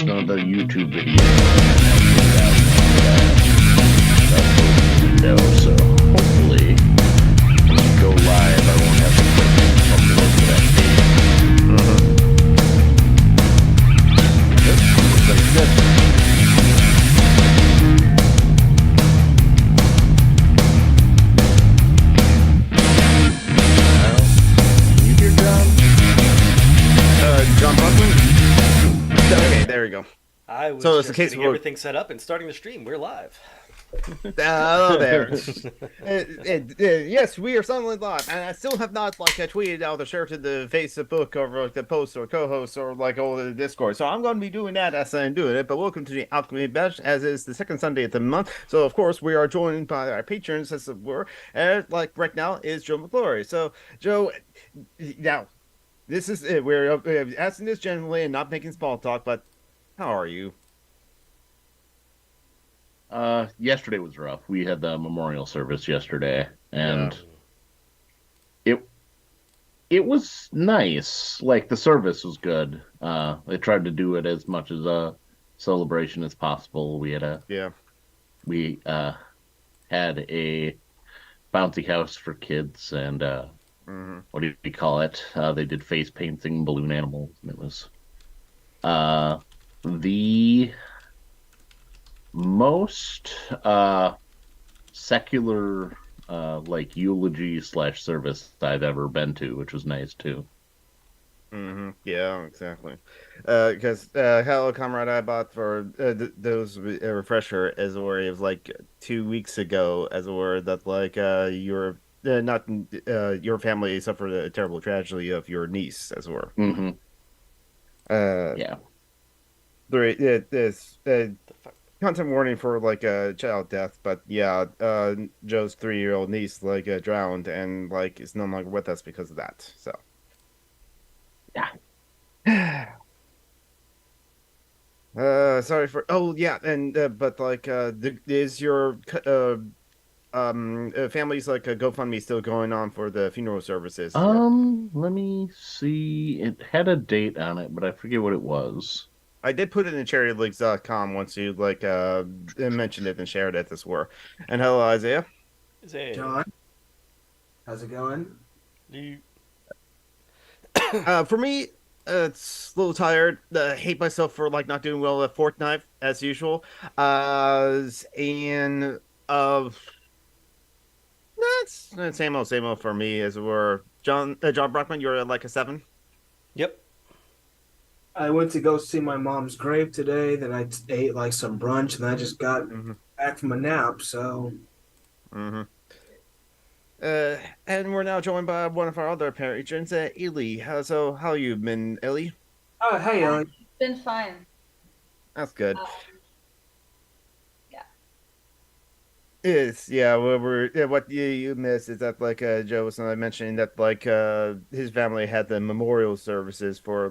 portion of the YouTube video. That's what so hopefully when we go live, I won't have to upload to that page. Yep, looks like good. John Buckman? Okay, there we go. I was So just it's the case getting where- everything set up and starting the stream. We're live. Hello there. Yes, we are suddenly live, and I still have not tweeted out or shared to the Facebook or the post or co-host or all the Discord. So I'm going to be doing that as I'm doing it. But welcome to the Alchemy Bash, as is the second Sunday of the month. So of course we are joined by our patrons, as it were. Right now is Joe McGlory. So Joe, now this is it. We're asking this generally and not making small talk. But how are you? Yesterday was rough. We had the memorial service yesterday, and it was nice. Like, the service was good. They tried to do it as much as a celebration as possible. We had had a bouncy house for kids, and what do you call it? They did face painting balloon animals, and it was the most secular eulogy / service I've ever been to, which was nice too. Yeah, exactly. Because hello, comrade, I bought for those refresher as a worry of 2 weeks ago, as a word that your not your family suffered a terrible tragedy of your niece, as it were. Yeah. This content warning for child death, but yeah, Joe's 3-year-old niece drowned and is no longer with us because of that. So yeah. Sorry for. Oh yeah, and but is your family's a GoFundMe still going on for the funeral services? Let me see. It had a date on it, but I forget what it was. I did put it in charityleaks.com once you mentioned it and shared it this war. And hello, Isaiah. John, how's it going? For me, it's a little tired. Hate myself for not doing well at Fortnite as usual. And that's same old for me, as it were. John Brockman, you're a 7. Yep. I went to go see my mom's grave today. Then I ate some brunch, and I just got back from a nap. So, and we're now joined by one of our other patrons, Ellie. How you been, Ellie? oh hey, It's been fine. That's good. Yeah. What you missed is that Joe was mentioning that his family had the memorial services for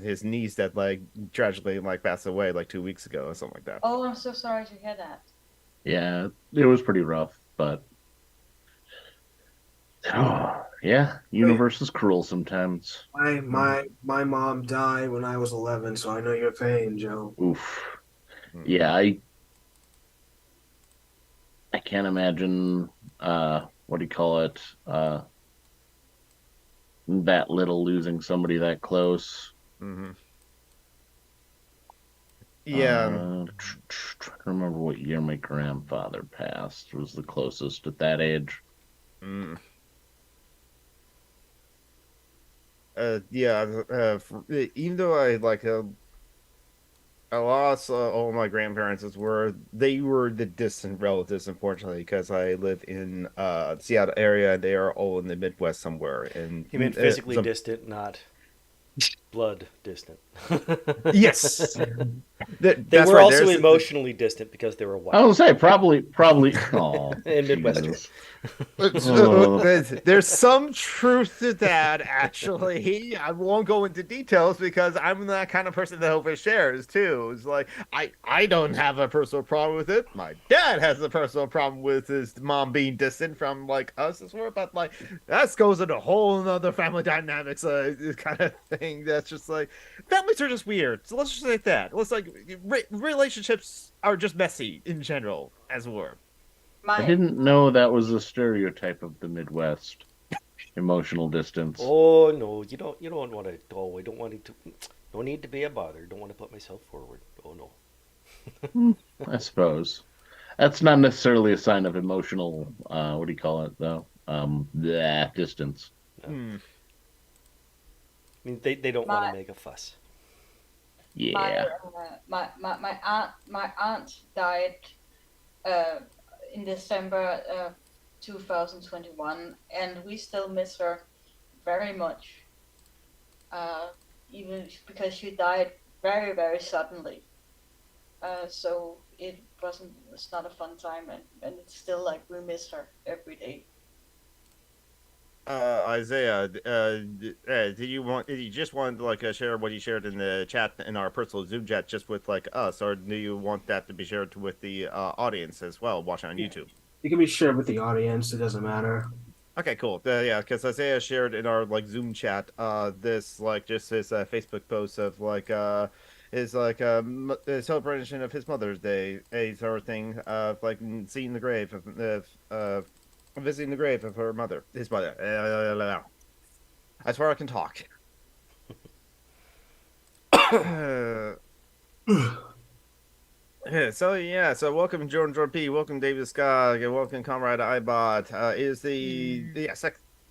his niece that tragically passed away 2 weeks ago or something like that. Oh, I'm so sorry to hear that. Yeah, it was pretty rough, but yeah, universe is cruel sometimes. my mom died when I was 11, so I know your pain, Joe. Oof. Yeah, I can't imagine what do you call it? That little, losing somebody that close. Yeah. Trying to remember what year my grandfather passed. Was the closest at that age. Even though I lost all my grandparents, they were the distant relatives, unfortunately, because I live in the Seattle area and they are all in the Midwest somewhere. And He meant physically distant, not blood distant. Yes. They That's were right. also There's emotionally distant because they were white. I was gonna say probably. Oh, And Midwestern. Jesus. Oh. there's some truth to that, actually. I won't go into details because I'm that kind of person that overshares too. It's like I don't have a personal problem with it. My dad has a personal problem with his mom being distant from like us as well, but like that goes into a whole nother family dynamics kind of thing. That's just like families are just weird. So let's just say that. Let's like relationships are just messy in general, as it were. I My didn't know that was a stereotype of the Midwest. Emotional distance. Oh no, you don't want to. Oh, I don't want to. Don't need to be a bother. Don't want to put myself forward. Oh no. I suppose that's not necessarily a sign of emotional. What do you call it though? Distance. No. Hmm. I mean, they don't want my to make a fuss. Yeah. my aunt died uh, in December 2021, and we still miss her very much. Even because she died very suddenly. So it's not a fun time, and it's still like we miss her every day. Isaiah, did you just want to like share what you shared in the chat in our personal Zoom chat just with like us, or do you want that to be shared with the audience as well watching on YouTube? It can be shared with the audience. It doesn't matter. Okay, cool. Yeah, because Isaiah shared in our like Zoom chat, this like just his Facebook post of like his like the celebration of his Mother's Day, a sort of thing of like seeing the grave of visiting the grave of her mother, his mother. I swear I can talk. So welcome Jordan P, welcome David Scott, and welcome Comrade Ibot.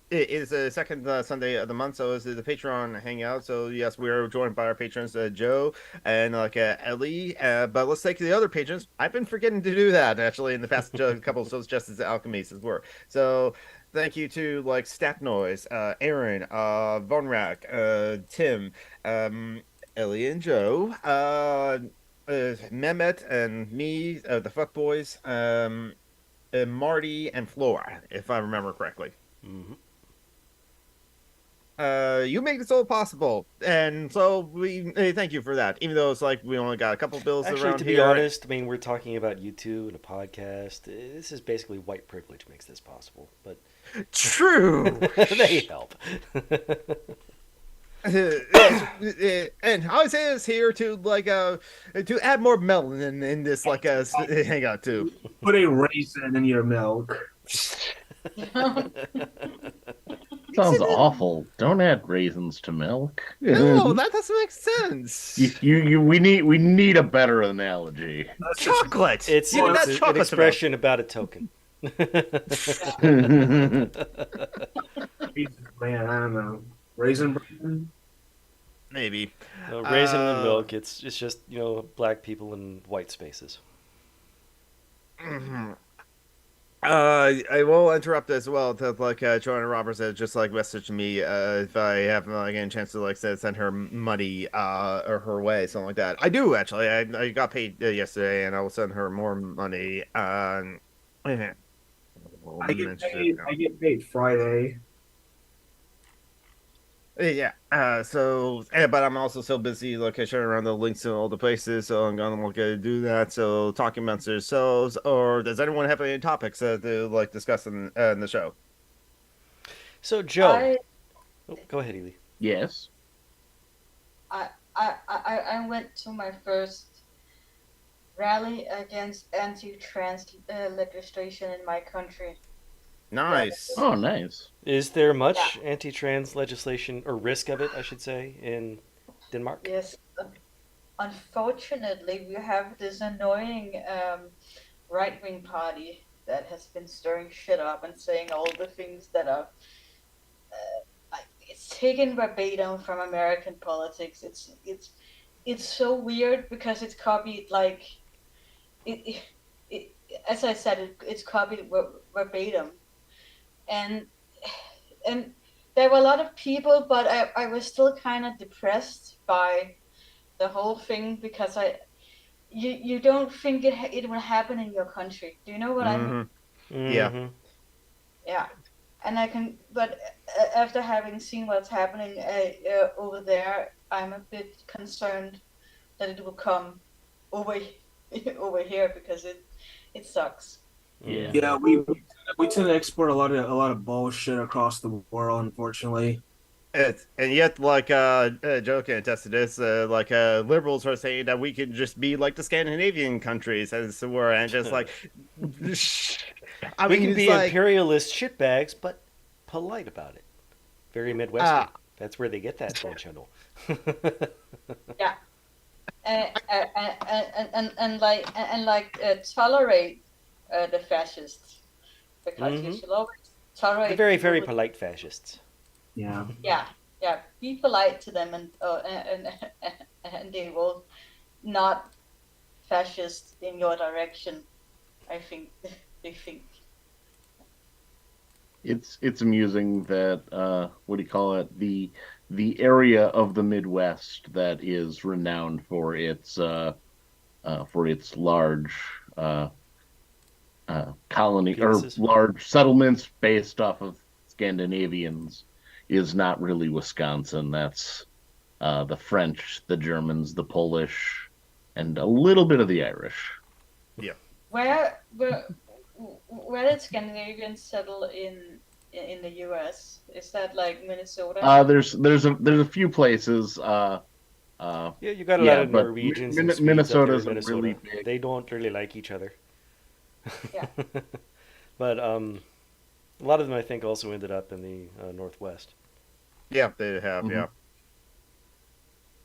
It is the second Sunday of the month, so this is the Patreon hangout. So yes, we are joined by our patrons Joe and like Ellie. But let's take the other patrons. I've been forgetting to do that actually in the past couple of shows, just as the Alchemy as were. So thank you to like Stat Noise, Aaron, Vonrak, Tim, Ellie and Joe, Mehmet and me, the fuck boys, Marty and Flora, if I remember correctly. Hmm. You make this all possible, and so we thank you for that. Even though it's like we only got a couple bills Actually, around to here. be honest, I mean, we're talking about you two and a podcast. This is basically white privilege makes this possible, but True. they help. And Isaiah is here to like to add more melanin in this like hangout too. Put a raisin in your milk. Sounds awful. Don't add raisins to milk. No, that doesn't make sense. We need a better analogy. Chocolate. It's, You know, it's that's a- an chocolate expression about a token. Man, I don't know. Raisin bran? Maybe. No, raisin in the milk. It's just black people in white spaces. Mhm. I will interrupt as well to like Joanna Roberts has just like messaged me if I have like any chance to like send her money or her way, something like that. I do actually. I got paid yesterday, and I will send her more money. I get paid Friday. Yeah. But I'm also so busy, like, sharing around the links to all the places, so I'm gonna look at do that. So, talking amongst yourselves, or does anyone have any topics to like discuss in the show? So, Joe, I, go ahead, Ely. Yes. I went to my first rally against anti-trans legislation in my country. Nice. Oh, nice. Is there much anti-trans legislation, or risk of it, I should say, in Denmark? Yes, unfortunately, we have this annoying right-wing party that has been stirring shit up and saying all the things that are it's taken verbatim from American politics. It's so weird because it's copied like it as I said, it's copied verbatim, and there were a lot of people, but I was still kind of depressed by the whole thing because you don't think it will happen in your country. Do you know what I mean? Yeah. Mm-hmm. Yeah, and I can, but after having seen what's happening over there, I'm a bit concerned that it will come over over here because it sucks. Yeah. Mm-hmm. Yeah, we tend to export a lot of bullshit across the world, unfortunately. And yet, like Joe can attest to this, liberals are saying that we can just be like the Scandinavian countries, as it were, and just like, I We mean, can it's be like, imperialist shitbags, but polite about it. Very uh, Midwestern. That's where they get that, don't you know? Yeah, tolerate the fascists because you Mm-hmm. should always The tolerate very, people very with, polite fascists. Yeah. yeah, yeah, be polite to them and they will not fascist in your direction. I think they think. It's amusing that what do you call it? The area of the Midwest that is renowned for its large uh, colony or Penises. large settlements based off of Scandinavians is not really Wisconsin. That's the French, the Germans, the Polish, and a little bit of the Irish. yeah. Where where did Scandinavians settle in the U.S.? Is that like Minnesota? There's a few places. Yeah, you got a lot Yeah, of but Norwegians and Swedes up there in Minnesota's a really Minnesota. big. They don't really like each other. Yeah. But a lot of them, I think, also ended up in the Northwest. Yeah, they have, Mhm. yeah.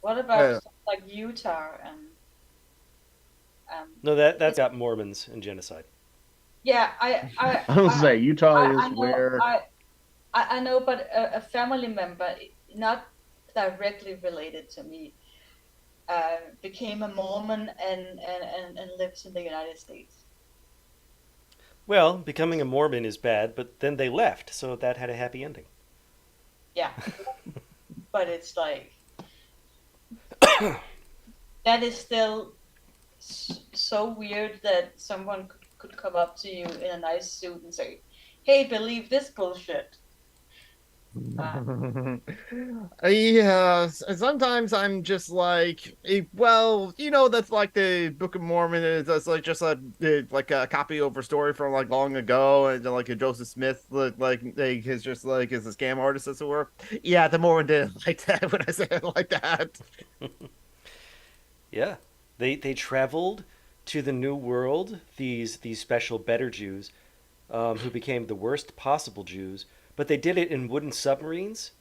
What about Uh, stuff like Utah and No, that's it's, got Mormons and genocide. yeah, I was say Utah is I know where I know, but a family member, not directly related to me, became a Mormon and lives in the United States. Well, becoming a Mormon is bad, but then they left, so that had a happy ending. Yeah, but it's like that is still so weird that someone could come up to you in a nice suit and say, "Hey, believe this bullshit." Uh, Yeah, sometimes I'm just like, well, that's like the Book of Mormon is that's like just like a copy over story from like long ago, and like a Joseph Smith, like is just like is a scam artist as it were. Yeah, the Mormon didn't like that when I said it like that. Yeah, they traveled to the New World. These special better Jews, who became the worst possible Jews, but they did it in wooden submarines,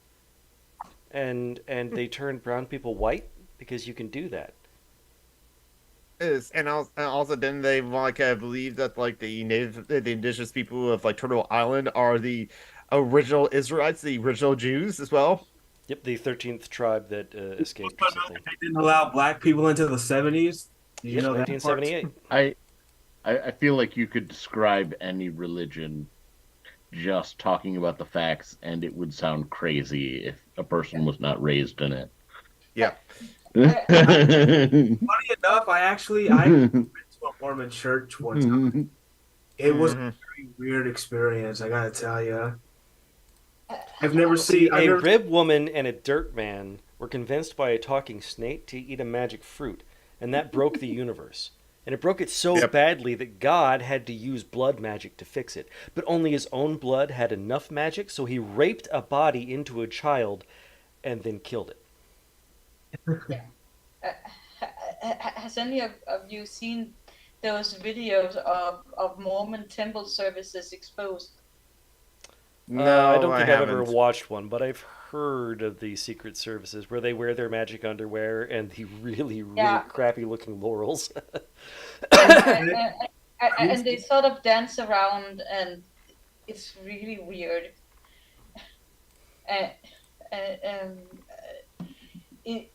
and they turned brown people white because you can do that. Is and also then they like believe that like the indigenous people of like Turtle Island are the original Israelites, the original Jews as well. Yep, the 13th tribe that You escaped or also know something. that they didn't allow black people into the 70s. Did you Yep, know that part? 1978. I, I feel like you could describe any religion just talking about the facts, and it would sound crazy if a person was not raised in it. Yeah. I, I, Funny enough, I went to a Mormon church one time. It was a Mhm. very weird experience, I gotta tell you. I, See, I've a never rib woman and a dirt man were convinced by a talking snake to eat a magic fruit, and that broke the universe. And it broke it so Yep. badly that God had to use blood magic to fix it. But only his own blood had enough magic, so he raped a body into a child and then killed it. yeah. Has any of you seen those videos of Mormon temple services exposed? I No, don't I think I've ever haven't. watched one, but I've heard of the secret services where they wear their magic underwear and the really, really Yeah, crappy looking laurels. and I and they sort of dance around, and it's really weird. And, and it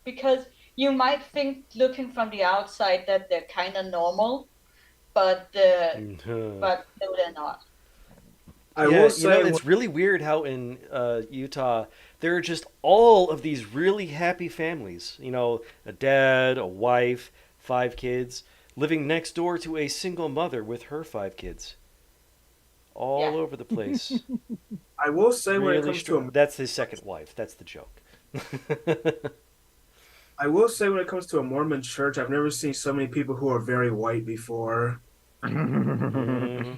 because you might think looking from the outside that they're kind of normal, but no, they're not. I Yeah, will you know, say it's really weird how in Utah there are just all of these really happy families. You know, a dad, a wife, 5 kids, living next door to a single mother with her 5 kids. All Yeah. over the place. I will say when it Really comes to That's his second wife. That's the joke. I will say when it comes to a Mormon church, I've never seen so many people who are very white before. Mhm.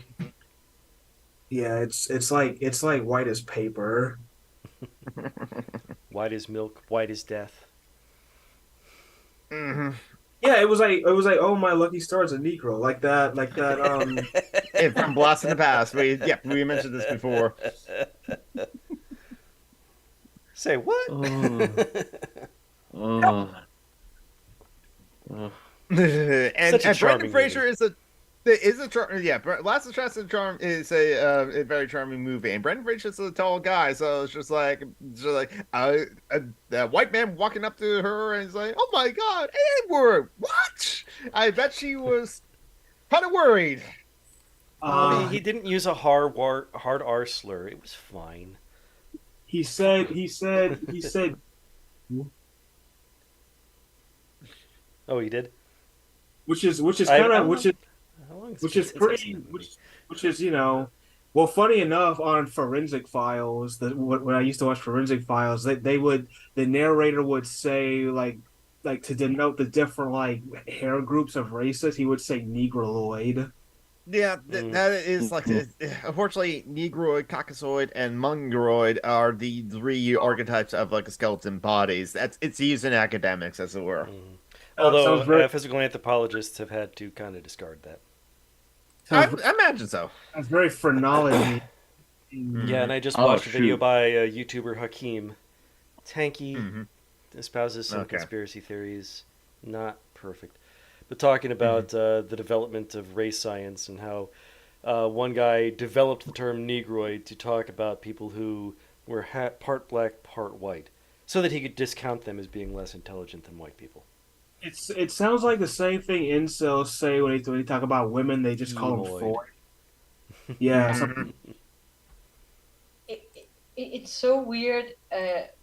Yeah, it's like white as paper. White as milk, white as death. Mhm. Yeah, it was like oh my lucky star is a Negro like that And from Blast in the Past, we mentioned this before. Say what? Oh, oh. and Such a and Brendan charming Fraser is a charm. Yeah, Last of Us Charm is a very charming movie, and Brendan Fraser's a tall guy, so it's just like a white man walking up to her and he's like, "Oh my God, Edward, what?" I bet she was kind of worried. I mean, he didn't use a hard R slur. It was fine. he said Oh, he did. which is I kind don't of know. which is How long has which it is been since I've pretty seen that movie? which is well, funny enough, on Forensic Files, when I used to watch Forensic Files, the narrator would say like to denote the different like hair groups of races, he would say Negroloid. Yeah, Mm. that is like unfortunately, Negroid, Caucasoid, and Mongoloid are the 3 archetypes of like a skeleton bodies. It's used in academics, as it were. Mhm. Sounds Although very physical anthropologists have had to kind of discard that. I imagine so. sounds very phrenology. Yeah, and I just Oh, watched a video shoot. by YouTuber Hakeem. Tanky Mhm. espouses some Okay. conspiracy theories. Not perfect. But talking about the development of race science and how one guy developed the term Negroid to talk about people who were part black, part white, so that he could discount them as being less intelligent than white people. It sounds like the same thing incels say when they talk about women, they just call them Emoid. four. Yeah, Mhm. It's so weird that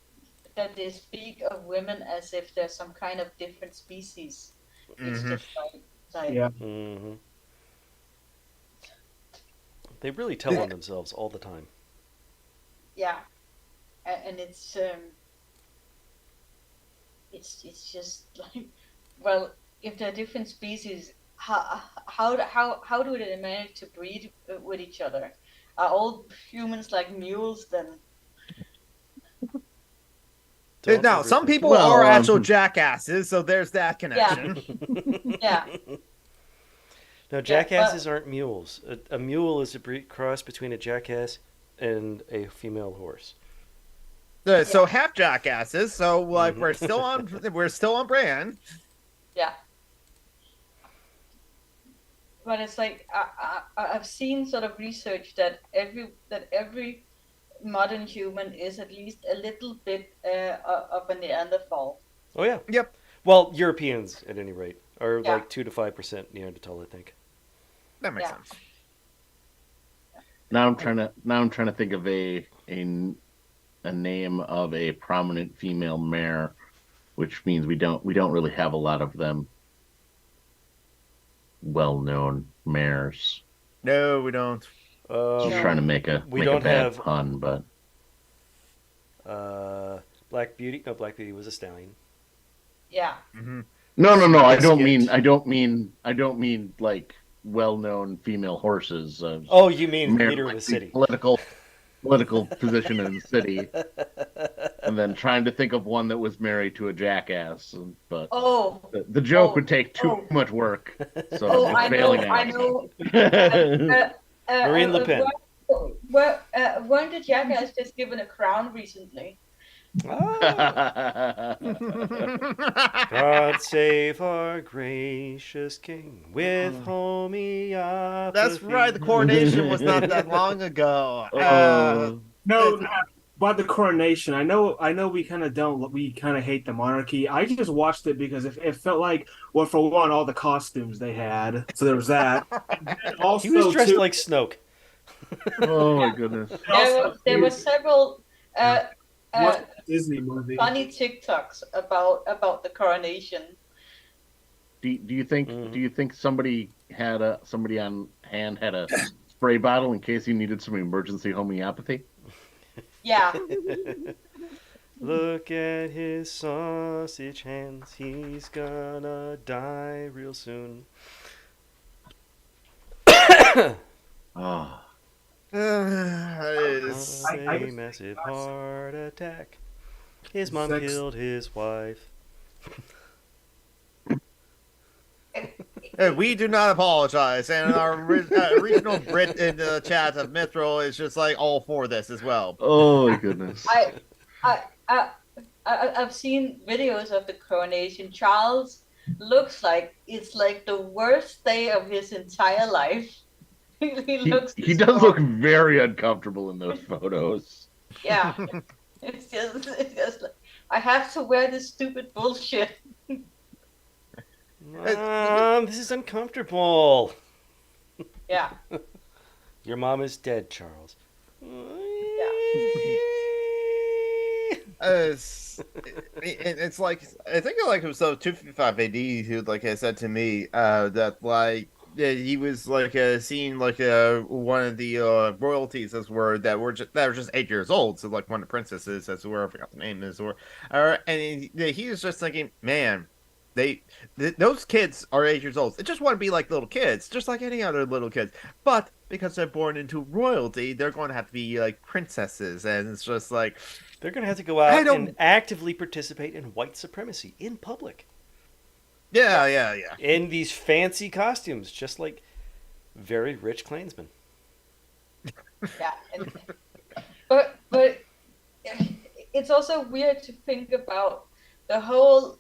they speak of women as if they're some kind of different species. It's Mhm. just like yeah. Hmm. They really tell on themselves all the time. yeah, and it's just like, well, if they're different species, how do they manage to breed with each other? Are all humans like mules then? Don't Now, ever some think people Well, are actual jackasses, so there's that Yeah, connection. yeah, No, yeah. jackasses aren't mules. A mule is a cross between a jackass and a female horse. So half jackasses. So like Mhm. we're still on brand. Yeah. But it's like I've seen sort of research that every modern human is at least a little bit of a Neanderthal. Oh yeah. Yep, Well, Europeans at any rate are Yeah. like 2 to 5% Neanderthal, I think. that makes Yeah. sense. Now I'm trying to think of a name of a prominent female mare, which means we don't really have a lot of them. Well-known mares. No, we don't. Just No. trying to make a We make a don't bad have- pun, but Black Beauty. No, Black Beauty was a stallion. Yeah. Mm-hmm. no. I Skipped. don't mean like well-known female horses. Oh, you mean Mare, leader of like the the city? political position in the city, and then trying to think of one that was married to a jackass. But Oh. the joke Oh. would take too Oh. much work, so Oh, it's I know. failing I at know. it. Marine Le Pen. Weren't the jackass just given a crown recently? Ah. God save our gracious king with homeopathy. That's right. The coronation was not that long ago. No, about the coronation. I know we kind of hate the monarchy. I just watched it because it felt like, well, for one, all the costumes they had. So there was that. And then also, He was dressed too, like Snoke. Oh my goodness. There were several. uh, Disney movie. funny TikToks about the coronation. Do you think Mhm. somebody on hand had a spray bottle in case he needed some emergency homeopathy? Yeah, Look at his sausage hands. He's gonna die real soon. Oh, it's- Of I a just massive think that's- heart attack. His mom Sex- killed his wife. We do not apologize, and our regional Brit in the chat of Mithril is just like all for this as well. oh my goodness. I, I, I, I've seen videos of the coronation. Charles looks like it's like the worst day of his entire life. He looks. He does look very uncomfortable in those photos. Yeah, it's just like, I have to wear this stupid bullshit. Mom, this is uncomfortable. Yeah, Your mom is dead, Charles. It's like I think like it was 255 AD who like had said to me that like he was like seeing like one of the royalties as were that were just 8 years old, so like one of the princesses as were, I forgot the name is, or and he was just thinking, man, those kids are 8 years old. They just want to be like little kids, just like any other little kids. But because they're born into royalty, they're going to have to be like princesses, and it's just like They're going to have to go out and actively participate in white supremacy in public. yeah. In these fancy costumes, just like very rich Klansmen. yeah. But it's also weird to think about the whole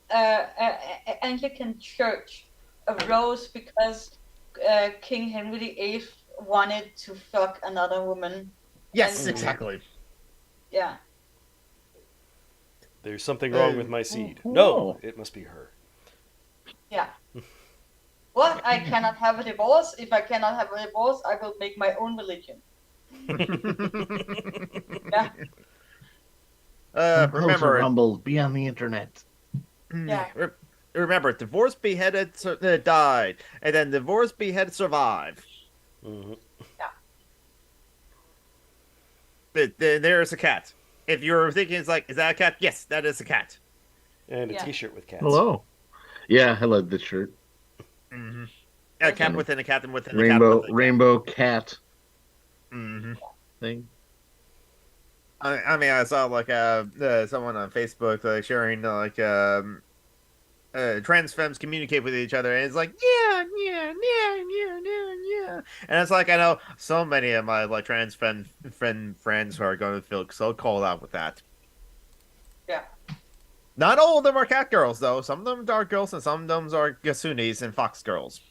Anglican Church arose because King Henry VIII wanted to fuck another woman. Yes, And- exactly. Yeah. There's something wrong with my seed. oh. No, it must be her. Yeah. What? I cannot have a divorce. If I cannot have a divorce, I will make my own religion. Yeah. Remember, Rumble, be on the internet. Yeah. Remember, divorce beheaded died, and then divorce beheaded survived. Mhm. There's a cat. If you're thinking it's like, is that a cat? Yes, that is a cat. And a Yeah. T-shirt with cats. Hello. Yeah, I love this shirt. Mm-hmm. A cat within a cat and within a Rainbow cat. rainbow cat Mm-hmm. thing. I mean, I saw like someone on Facebook like sharing like trans femmes communicate with each other, and it's like yeah, and it's like I know so many of my like trans friends who are going to feel so called out with that. Yeah. Not all of them are cat girls though. Some of them are dark girls, and some of them are Gasunis and fox girls.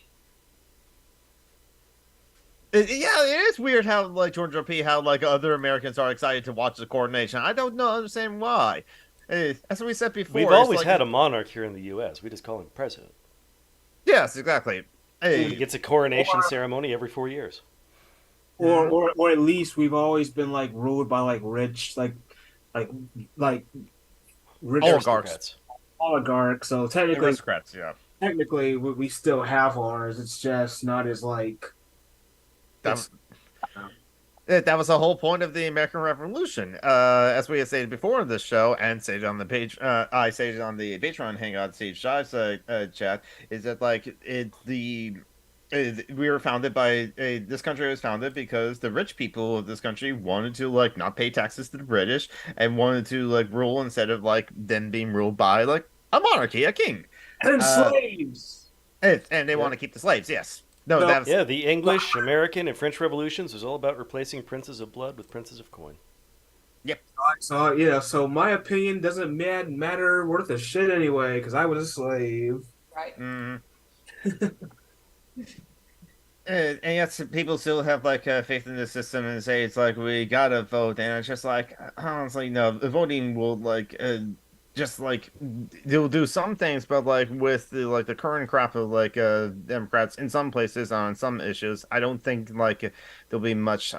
Yeah, it is weird how like Georgia P. how like other Americans are excited to watch the coronation. I don't understand why. As we said before, We've it's always like- had a monarch here in the U.S. We just call him president. Yes, exactly. He gets a coronation ceremony every 4 years. Or at least we've always been like ruled by like rich like rich Oligarchs. oligarchs. So technically, Aristocrats, yeah. we still have ours. It's just not as like That was the whole point of the American Revolution. As we had stated before in this show, and stated on the page, I stated on the Patreon Hangout Stage Dives chat, is that like we were founded by this country was founded because the rich people of this country wanted to like not pay taxes to the British and wanted to like rule instead of like them being ruled by like a monarchy, a king, and slaves. and they want to keep the slaves. Yes. No, No. that was Yeah, the English, American, and French revolutions was all about replacing princes of blood with princes of coin. So yeah, so my opinion doesn't matter worth a shit anyway because I was a slave. Right. And yes, people still have like faith in the system and say it's like we gotta vote, and it's just like honestly, no, the voting will like just like they'll do some things, but like with the current crop of like Democrats in some places on some issues, I don't think like there'll be much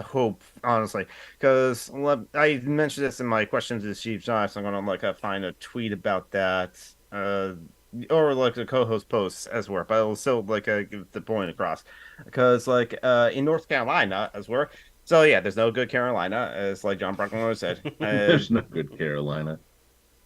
hope, honestly, because I mentioned this in my questions to Steve Jobs. I'm gonna find a tweet about that, or like the co-host posts as well. But I'll still give the point across, because in North Carolina as well. So yeah, there's no good Carolina, as like John Bruckner said. There's no good Carolina.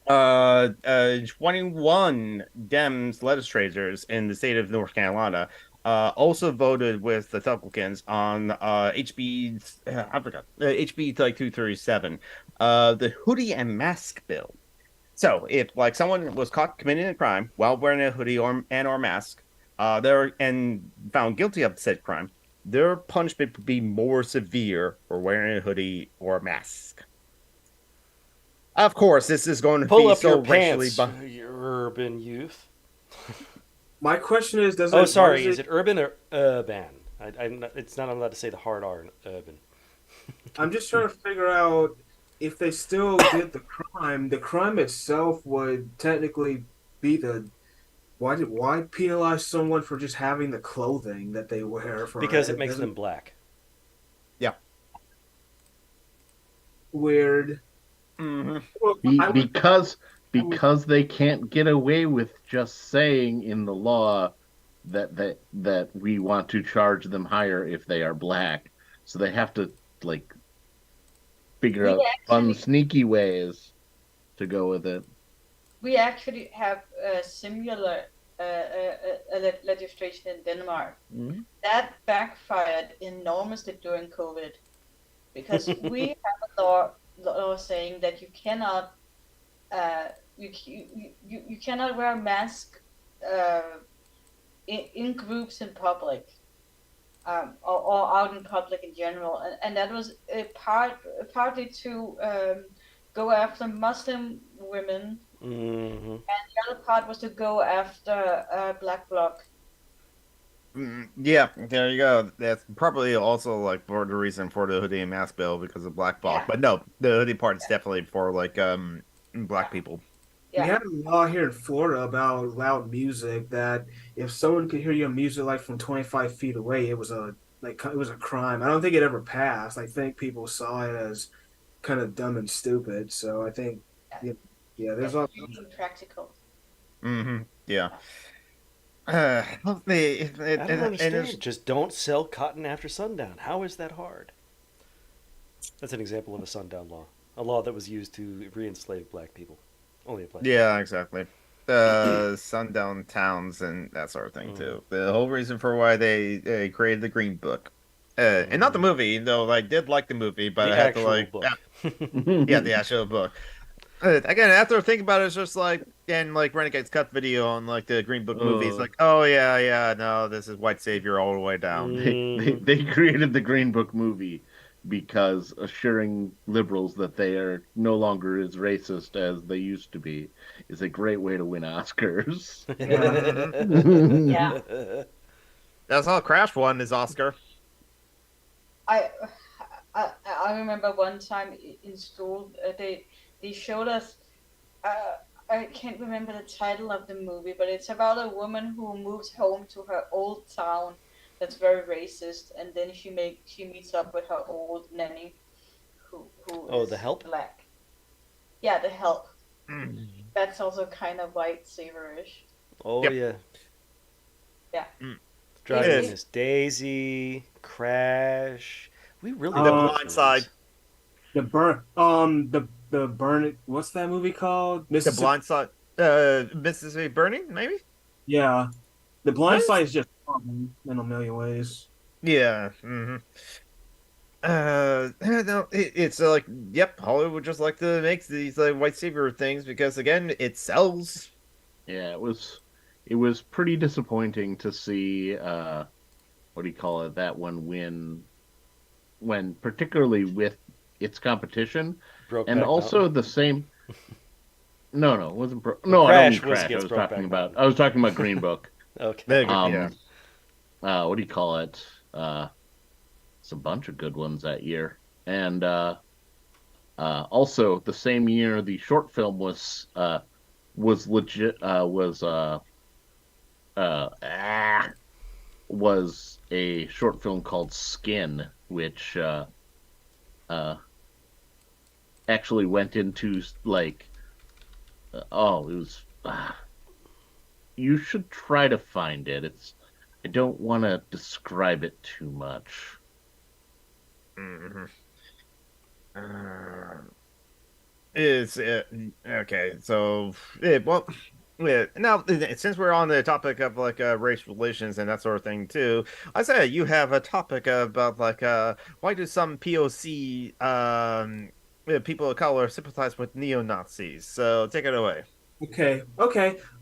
21 Dems legislators in the state of North Carolina also voted with the Republicans on HB I forgot HB like 237, the hoodie and mask bill. So if like someone was caught committing a crime while wearing a hoodie or mask, they're and found guilty of said crime, their punishment would be more severe for wearing a hoodie or mask. Of course, this is going to Pull be up your so racially. pants, you urban youth. My question is, does Oh, it? Why sorry. does Is it urban or urban? I'm not, it's not allowed to say the hard R in urban. I'm just trying to figure out if they still did the crime itself would technically be the why penalize someone for just having the clothing that they wear for Because it it? makes Doesn't them black. Yeah. weird. Hmm. Well, Be, I would, because they can't get away with just saying in the law that we want to charge them higher if they are black. So they have to like figure We out fun, actually sneaky ways to go with it. we actually have a similar legislation in Denmark Mhm. that backfired enormously during COVID because we have a law saying that you cannot uh, you cannot wear a mask in groups in public, or out in public in general, and that was partly to go after Muslim women. Hmm. The other part was to go after Black Bloc. Yeah, there you go. That's probably also like for the reason for the hoodie and mask bill because of black bloc. Yeah, But no, the hoodie part is definitely for yeah, black people. we yeah. had a law here in Florida about loud music that if someone could hear your music like from 25 feet away, it was a crime. I don't think it ever passed. I think people saw it as kind of dumb and stupid. So I think, Yeah. yeah, yeah, there's It's all. really practical. Yeah. I don't And it's understand. Just don't sell cotton after sundown. How is that hard? That's an example of a sundown law. A law that was used to re-enslave black people. Only applies to yeah, exactly. Sundown towns and that sort of thing Mm. too. The whole reason for why they created the Green Book, and not the Mm. movie, though. I did like the movie, but The I had to actual book. yeah, the actual book. Again, after thinking about it, it's just like and like Renegade's cut video on like the Green Book movie. It's Uh, like, oh yeah, yeah, no, this is white savior all the way down. Hmm. they created the Green Book movie because assuring liberals that they are no longer as racist as they used to be is a great way to win Oscars. Mhm. Yeah, That's how Crash won his Oscar. I I remember one time in school they showed us. Uh, I can't remember the title of the movie, but it's about a woman who moves home to her old town that's very racist, and then she meets up with her old nanny, who Oh, The is Help? black. Yeah, the help. Mm. That's also kind of white savorish. Oh, Yep. yeah. Yeah, Mm. It Driving it's is Miss Daisy, Crash. We really The love Uh, Blind those Side. movies. The burn. What's that movie called? The Mississippi. Blind Side. Mississippi Burning, maybe. Yeah, The Blind What? Side is just fun in a million ways. Yeah. No, it's like, yep, Hollywood just like to make these like white savior things because again, it sells. Yeah, it was pretty disappointing to see what do you call it, that one win when particularly with its competition and Brokeback also Mountain. the same no, it wasn't Well, no, I don't mean Crash was Crash. against Brokeback Mountain. I was talking about Green Book. Okay. Yeah. What do you call it? It's a bunch of good ones that year. And also the same year the short film was legit uh, ah, was a short film called Skin, which uh, actually went into like, oh, it was. You should try to find it. It's. I don't want to describe it too much. Mhm. Is it okay? So, yeah, well, yeah. Now, since we're on the topic of like race relations and that sort of thing too, I say you have a topic about like why do some POC people of color sympathize with neo-Nazis? So take it away. Okay.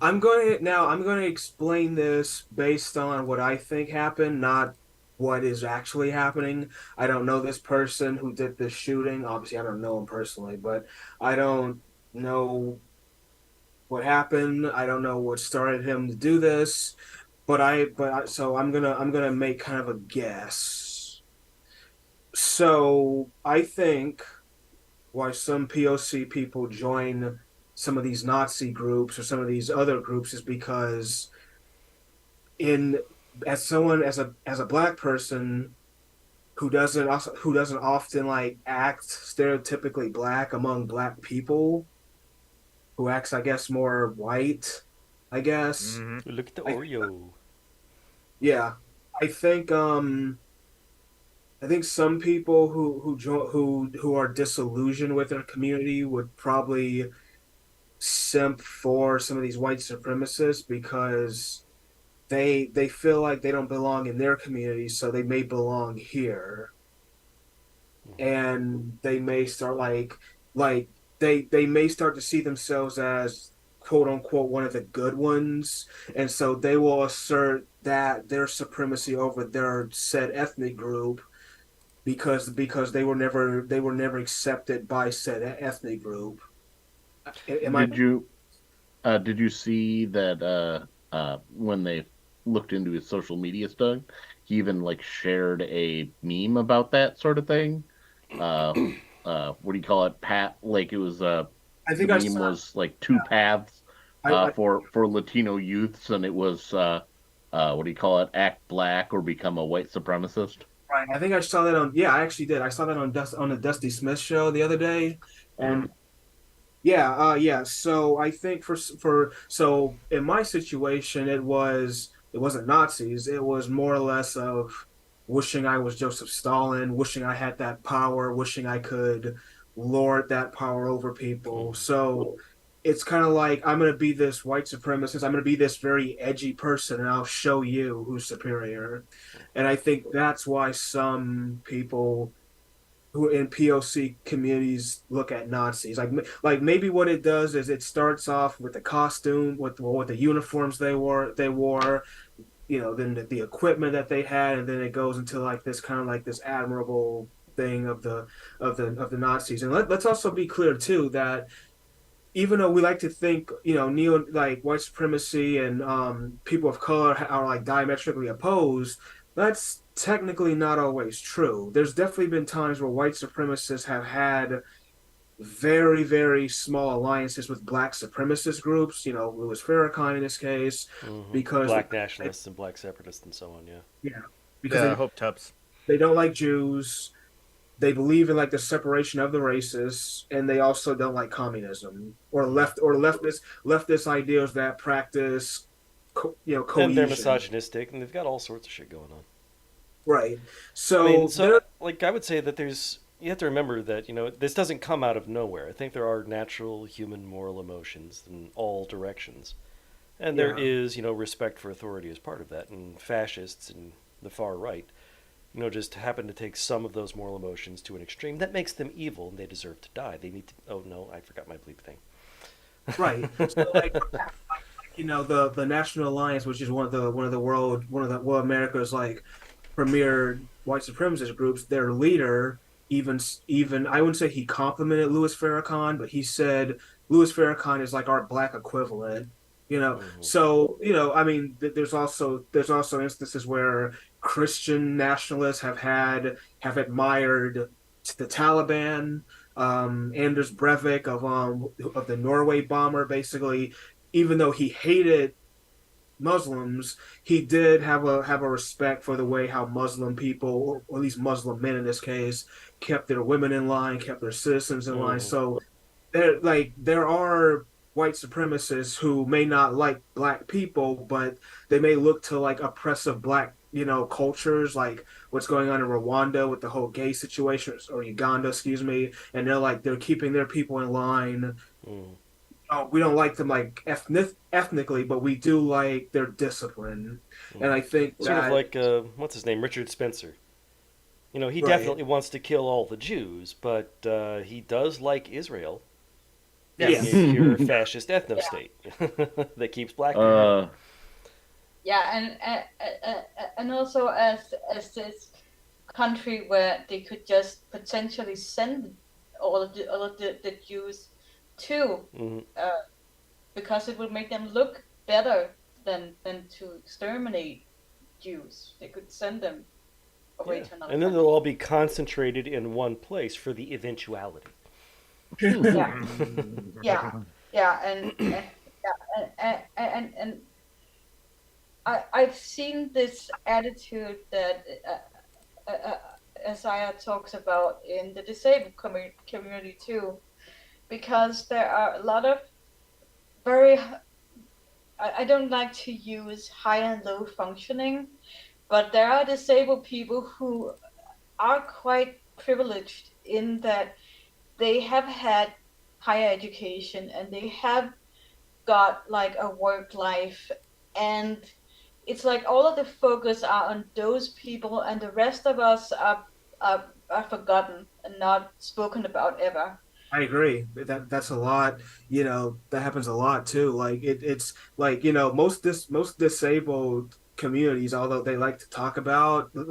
I'm going to explain this based on what I think happened, not what is actually happening. I don't know this person who did this shooting. Obviously, I don't know him personally, but I don't know what happened. I don't know what started him to do this, so I'm gonna make kind of a guess. So I think why some POC people join some of these Nazi groups or some of these other groups is because in as someone as a black person who doesn't often like act stereotypically black among black people, who acts I guess more white, I guess. Hmm. Look at the I Oreo. Yeah. I think I think some people who are disillusioned with their community would probably simp for some of these white supremacists because they feel like they don't belong in their community, so they may belong here, and they may start like they may start to see themselves as quote unquote one of the good ones, and so they will assert that their supremacy over their said ethnic group because they were never accepted by said ethnic group. Am I Did you did you see that when they looked into his social media stuff, he even like shared a meme about that sort of thing? Uh what do you call it? Pat like it was I the think I meme saw was like two paths I for Latino youths, and it was what do you call it? Act black or become a white supremacist. right. I think I saw that on. Yeah, I actually did. I saw that on the Dusty Smith show the other day, and yeah. So I think so in my situation, it wasn't Nazis. It was more or less of wishing I was Joseph Stalin, wishing I had that power, wishing I could lord that power over people. So it's kind of like I'm gonna be this white supremacist. I'm gonna be this very edgy person, and I'll show you who's superior. And I think that's why some people who in POC communities look at Nazis. Like maybe what it does is it starts off with the costume, with the uniforms they wore, then the equipment that they had, and then it goes into like this kind of like this admirable thing of the Nazis. And let's also be clear too that even though we like to think, neo like white supremacy and people of color are like diametrically opposed, that's technically not always true. There's definitely been times where white supremacists have had very, very small alliances with black supremacist groups, Louis Farrakhan in this case, because Black nationalists and black separatists and so on. Yeah. yeah, because Yeah, hope tubs. they don't like Jews. They believe in like the separation of the races, and they also don't like communism or leftist ideas that practice And they're cohesion. misogynistic, and they've got all sorts of shit going on. Right. I mean, So so like I would say that you have to remember that this doesn't come out of nowhere. I think there are natural human moral emotions in all directions, and there yeah, is respect for authority as part of that. And fascists and the far right, just happen to take some of those moral emotions to an extreme that makes them evil, and they deserve to die. They need to. Oh no, I forgot my bleep thing. right. So like the National Alliance, which is one of the well America's like premier white supremacist groups, their leader even I wouldn't say he complimented Louis Farrakhan, but he said Louis Farrakhan is like our black equivalent. Hmm. So I mean, there's also instances where Christian nationalists have admired the Taliban. Anders Breivik of the Norway bomber, basically, even though he hated Muslims, he did have a respect for the way how Muslim people, or at least Muslim men in this case, kept their women in line, kept their citizens in line. Hmm. So there are white supremacists who may not like black people, but they may look to like oppressive black, cultures, like what's going on in Rwanda with the whole gay situation, or Uganda, excuse me, and they're keeping their people in line. Hmm. Oh, we don't like them like ethnically, but we do like their discipline. And Hmm. I think Sort of that like what's his name, Richard Spencer. He right. definitely wants to kill all the Jews, but he does like Israel being a Yes. Yes. pure fascist ethno Yeah. state that keeps black people down. uh, Yeah, and also as this country where they could just potentially send all of the Jews to, Hmm. uh, because it would make them look better than to exterminate Jews. They could send them away Yeah, to another and then they'll country. all be concentrated in one place for the eventuality. Yeah, yeah, yeah, yeah, and I've seen this attitude that Isaiah talks about in the disabled community too, because there are a lot of very I don't like to use high and low functioning, but there are disabled people who are quite privileged in that they have had higher education and they have got like a work life, and it's like all of the focus are on those people and the rest of us are forgotten and not spoken about ever. I agree. That's a lot. That happens a lot too. Like it's like most disabled communities, although they like to talk about a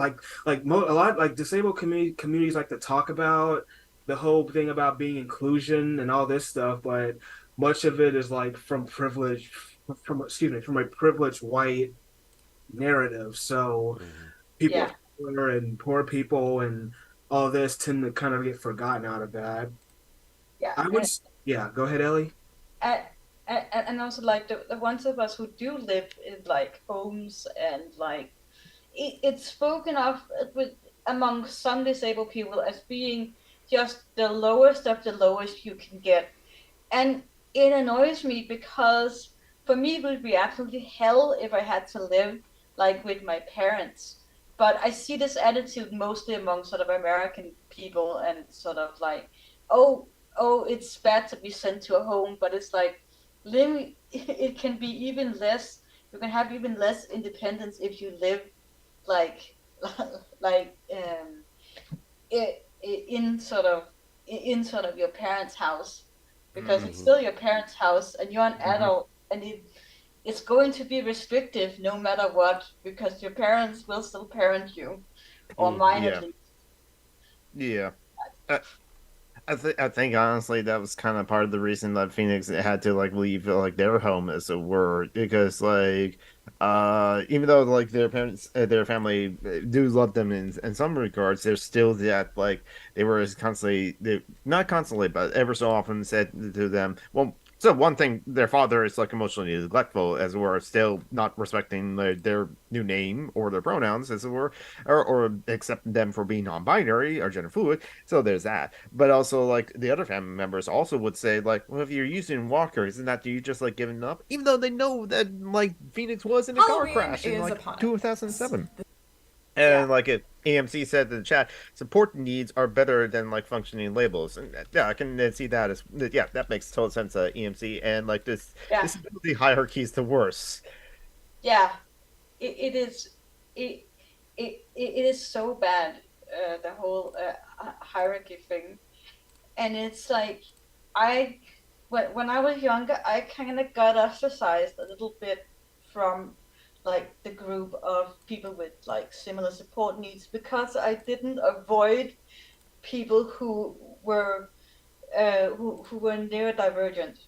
lot like disabled communities like to talk about the whole thing about being inclusion and all this stuff, but much of it is like from privilege, from excuse me, from a privileged white narrative. So Hmm. people Yeah, of color and poor people and all this tend to kind of get forgotten out of that. yeah, I would, yeah, go ahead, Ellie. and, and also like the ones of us who do live in like homes and like it's spoken of with among some disabled people as being just the lowest of the lowest you can get. And it annoys me because for me it would be absolutely hell if I had to live like with my parents. But I see this attitude mostly among sort of American people and sort of like, oh, oh, it's bad to be sent to a home, but it's like living it can be even less. You can have even less independence if you live like like in sort of your parents' house, because it's Hmm. still your parents' house and you're an Mhm. adult, and it's going to be restrictive no matter what, because your parents will still parent you, or Hmm. mine at Yeah, least. yeah. I think honestly that was kind of part of the reason that Phoenix had to like leave like their home as it were, because like even though like their parents their family do love them in some regards, there's still that like they were constantly they not constantly but ever so often said to them, well, so one thing, their father is like emotionally neglectful, as it were, still not respecting their new name or their pronouns, as it were, or accepting them for being non-binary or gender fluid. So there's that. But also, like the other family members also would say, like, well, if you're using Walker, isn't that you just like giving up? Even though they know that like Phoenix was in a car Halloween crash in is like upon us. 2007. Yeah, And like it, AMC said in the chat, support needs are better than like functioning labels. And yeah, I can see that as yeah, that makes total sense. EMC and like this yeah, disability hierarchy is the worst. yeah. It is it, it is so bad, the whole hierarchy thing. And it's like I when I was younger, I kind of got ostracized a little bit from like the group of people with like similar support needs, because I didn't avoid people who were neurodivergent.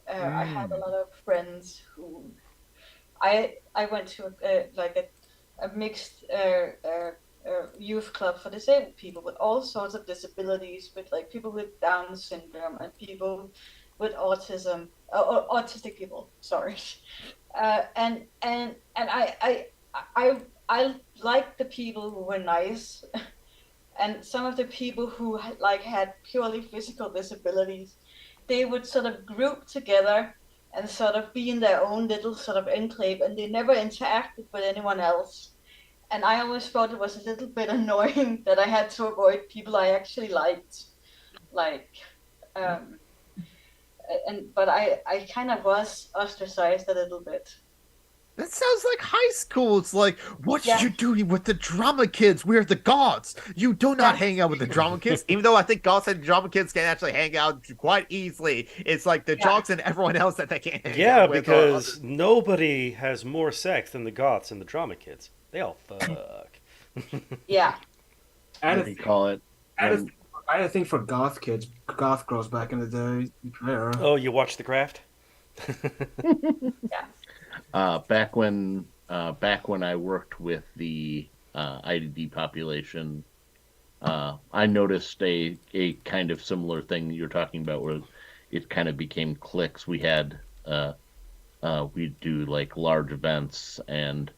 I had a Mm. lot of friends who I went to a mixed youth club for disabled people with all sorts of disabilities, with like people with Down syndrome and people with autism, or autistic people. Sorry, And I like the people who were nice, and some of the people who like had purely physical disabilities, they would sort of group together and sort of be in their own little sort of enclave, and they never interacted with anyone else. And I always thought it was a little bit annoying that I had to avoid people I actually liked, like, um, and but I kind of was ostracized a little bit. That sounds like high school. It's like, what Yeah, you doing with the drama kids? We're the gods. You do not yeah, hang out with the drama kids. Even though I think gods and drama kids can actually hang out quite easily. It's like the yeah, jocks and everyone else that they can't hang Yeah, out with are other. because nobody has more sex than the goths and the drama kids. They all fuck. yeah. I had What a do you thing, call it? I had a, When I had a thing for goth kids, goth girls back in the day. Yeah. Oh, you watch The Craft? Yeah. back when I worked with the IDD population, I noticed a kind of similar thing you're talking about, where it kind of became cliques. We'd do like large events, and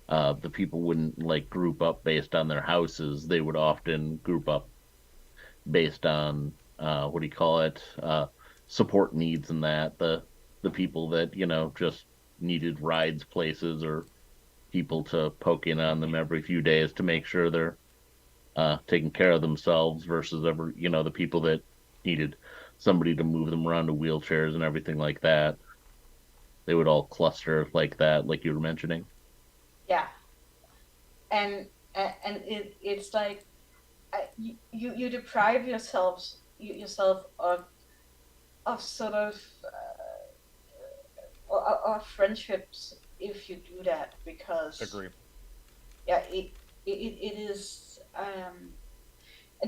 the people wouldn't like group up based on their houses. They would often group up based on what do you call it? Support needs, and that the people that just needed rides places, or people to poke in on them every few days to make sure they're taking care of themselves, versus the people that needed somebody to move them around to wheelchairs and everything like that. They would all cluster like that, like you were mentioning. Yeah. And it's like you deprive yourself of sort of friendships if you do that, because Agree. yeah, it is, and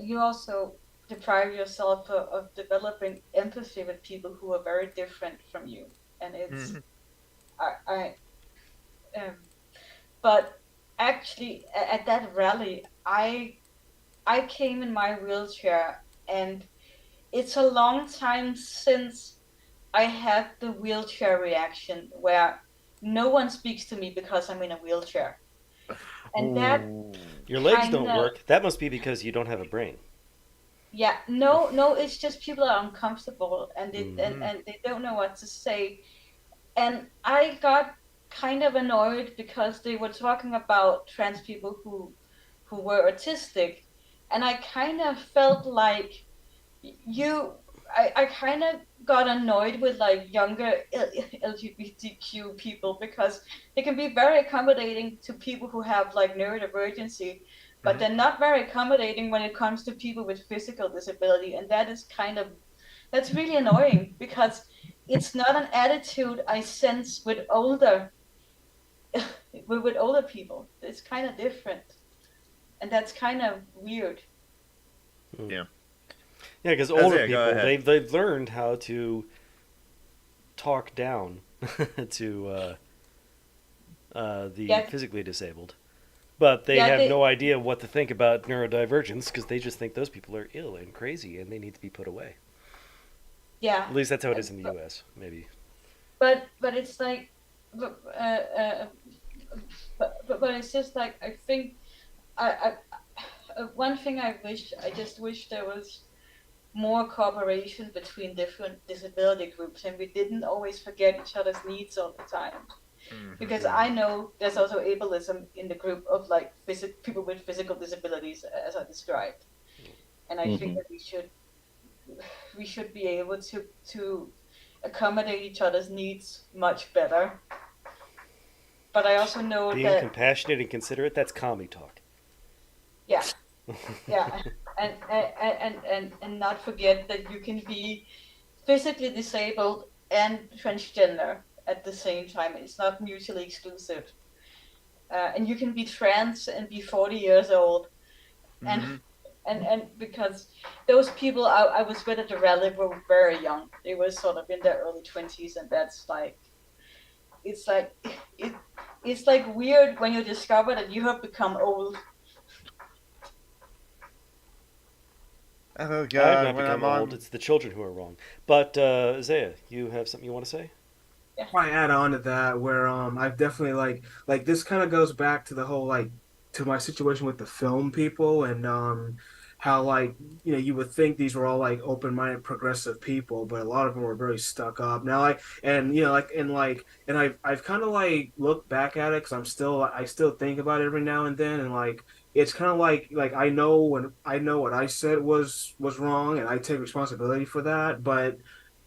you also deprive yourself of developing empathy with people who are very different from you. And it's Mhm. I um, but actually at that rally, I came in my wheelchair, and it's a long time since I had the wheelchair reaction where no one speaks to me because I'm in a wheelchair. And that Ooh. Your legs kind don't of, work. That must be because you don't have a brain. yeah, no, it's just people are uncomfortable, and Mm. and they don't know what to say. And I got kind of annoyed because they were talking about trans people who were autistic, and I kind of felt like you I kind of got annoyed with like younger LGBTQ people, because they can be very accommodating to people who have like neurodivergency, but Mhm. they're not very accommodating when it comes to people with physical disability. And that is that's really annoying, because it's not an attitude I sense with older with older people. It's kind of different, and that's kind of weird. Mm. Yeah. Yeah, because older Isaiah, go people ahead. they've learned how to talk down to the Yeah, physically disabled, but they yeah, have they no idea what to think about neurodivergence because they just think those people are ill and crazy and they need to be put away. yeah. At least that's how it is in the U.S. Maybe. But it's like, but, but it's just like, I think one thing I just wish there was more cooperation between different disability groups, and we didn't always forget each other's needs all the time. Mhm. Because I know there's also ableism in the group of like people with physical disabilities, as I described. And I think Hmm. that we should be able to accommodate each other's needs much better. But I also know Being that, compassionate and considerate, that's commie talk. yeah, yeah, and not forget that you can be physically disabled and transgender at the same time. It's not mutually exclusive. And you can be trans and be 40 years old, and Mhm. and because those people I was with at the rally were very young. They were sort of in their early 20s, and that's like, it's like it, it's like weird when you discover that you have become old. Oh I've God, not when become I'm old. on It's the children who are wrong. But Zaya, you have something you want to say? probably add on to that where I've definitely like this kind of goes back to the whole like to my situation with the film people and how like you would think these were all like open-minded progressive people, but a lot of them were very stuck up. Now like and and I've kind of like looked back at it because I still think about it every now and then, and like it's kind of like I know what I said was wrong and I take responsibility for that, but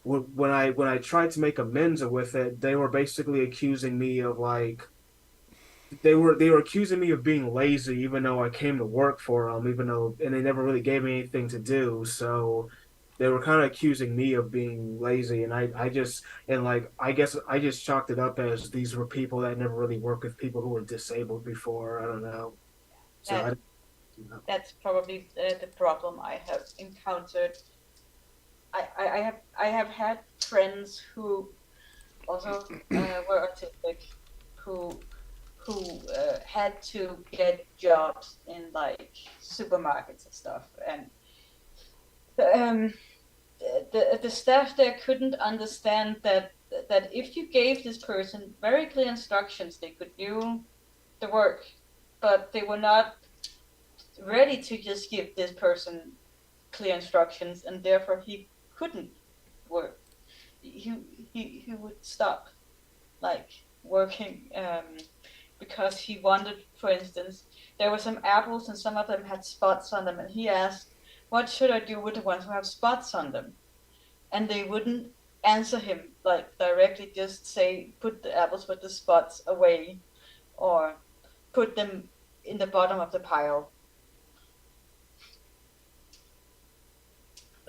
when I tried to make amends with it, they were basically accusing me of like they were accusing me of being lazy, even though I came to work for them, even though and they never really gave me anything to do. So they were kind of accusing me of being lazy, and I just and like I guess I just chalked it up as these were people that never really worked with people who were disabled before. I don't know. So That that's probably the problem I have encountered. I have had friends who also were autistic, who had to get jobs in like supermarkets and stuff, and um, the staff there couldn't understand that if you gave this person very clear instructions, they could do the work, but they were not ready to just give this person clear instructions, and therefore he couldn't work. He he would stop like working because he wanted, for instance, there were some apples and some of them had spots on them, and he asked, "What should I do with the ones who have spots on them?" And they wouldn't answer him like directly, just say, "Put the apples with the spots away," or "Put them in the bottom of the pile."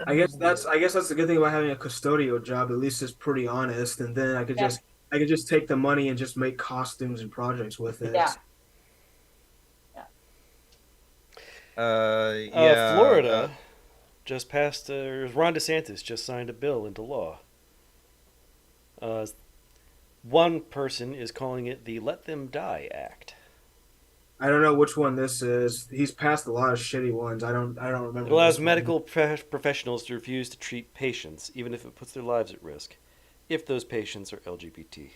I guess that's the good thing about having a custodial job. At least it's pretty honest, and then Yeah, I could just take the money and just make costumes and projects with yeah, it. yeah. Florida just passed. Ron DeSantis just signed a bill into law. Uh, One person is calling it the "Let Them Die" Act. I don't know which one this is. He's passed a lot of shitty ones. I don't It remember allows this one. medical professionals to refuse to treat patients, even if it puts their lives at risk, if those patients are LGBT.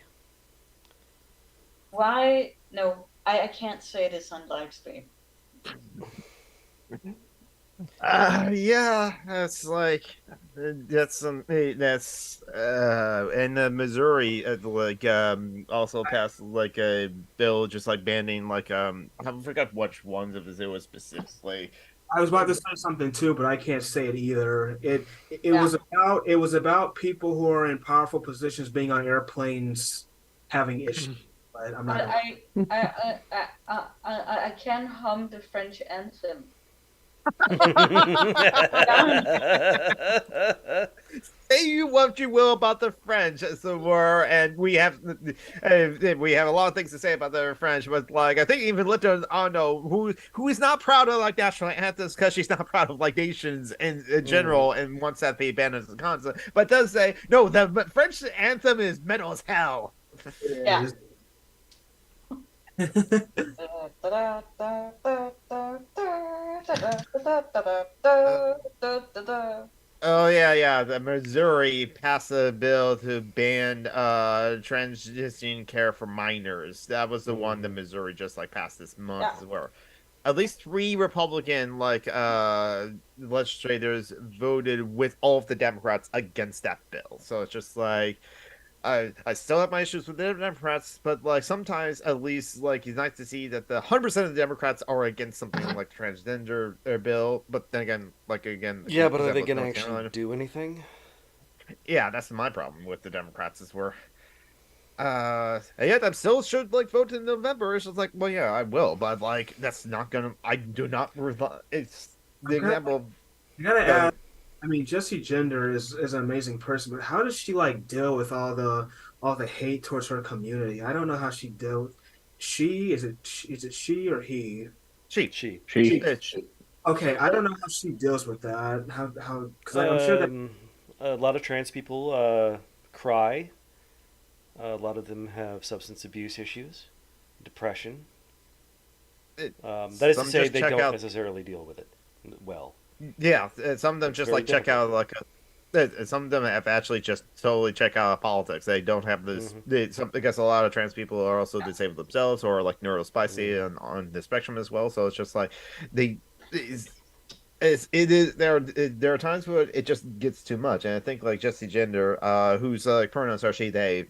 Why? No, I can't say this on live stream. Yeah, that's like that's that's and Missouri like also passed like a bill just like banning like I forgot which ones of it was specifically. I was about to say something too, but I can't say it either. Yeah, It was about people who are in powerful positions being on airplanes having issues. But I'm not but gonna. I can hum the French anthem. Say what you will about the French, as it were, and we have a lot of things to say about the French, but like I think even Little, I don't know who is not proud of like national anthems because she's not proud of like nations in general and wants that be banned as a concept, but does say no, the French anthem is metal as hell. Yeah. It Oh yeah. The Missouri passed a bill to ban transition care for minors. That was the one that Missouri just like passed this month Yeah. as well. At least three Republican like legislators voted with all of the Democrats against that bill. So it's just like I still have my issues with the Democrats, but like sometimes at least like it's nice to see that the 100% of the Democrats are against something like transgender bill. But then again, like again, Yeah, but are they example of going to North actually Carolina. do anything? Yeah, that's my problem with the Democrats is where and yet I'm still should like vote in November. It's just like, well, yeah, I will, but like that's not gonna. I do not. It's the example of gotta the ask. I mean, Jessie Gender is an amazing person, but how does she like deal with all the hate towards her community? I don't know how she dealt. She is it she or he? she. She. She. Okay, I don't know how she deals with that. How because I'm sure that Um, a lot of trans people cry. A lot of them have substance abuse issues, depression. It, That is to some say, just they check don't out. necessarily deal with it well. Yeah, some of them It's just very like check difficult. out like some of them have actually just totally checked out of politics. They don't have this. Because a lot of trans people are also disabled themselves or like neurospicy and on the spectrum as well. So it's just like they. It is there are times where it just gets too much, and I think like Jesse Gender, whose pronouns are she they,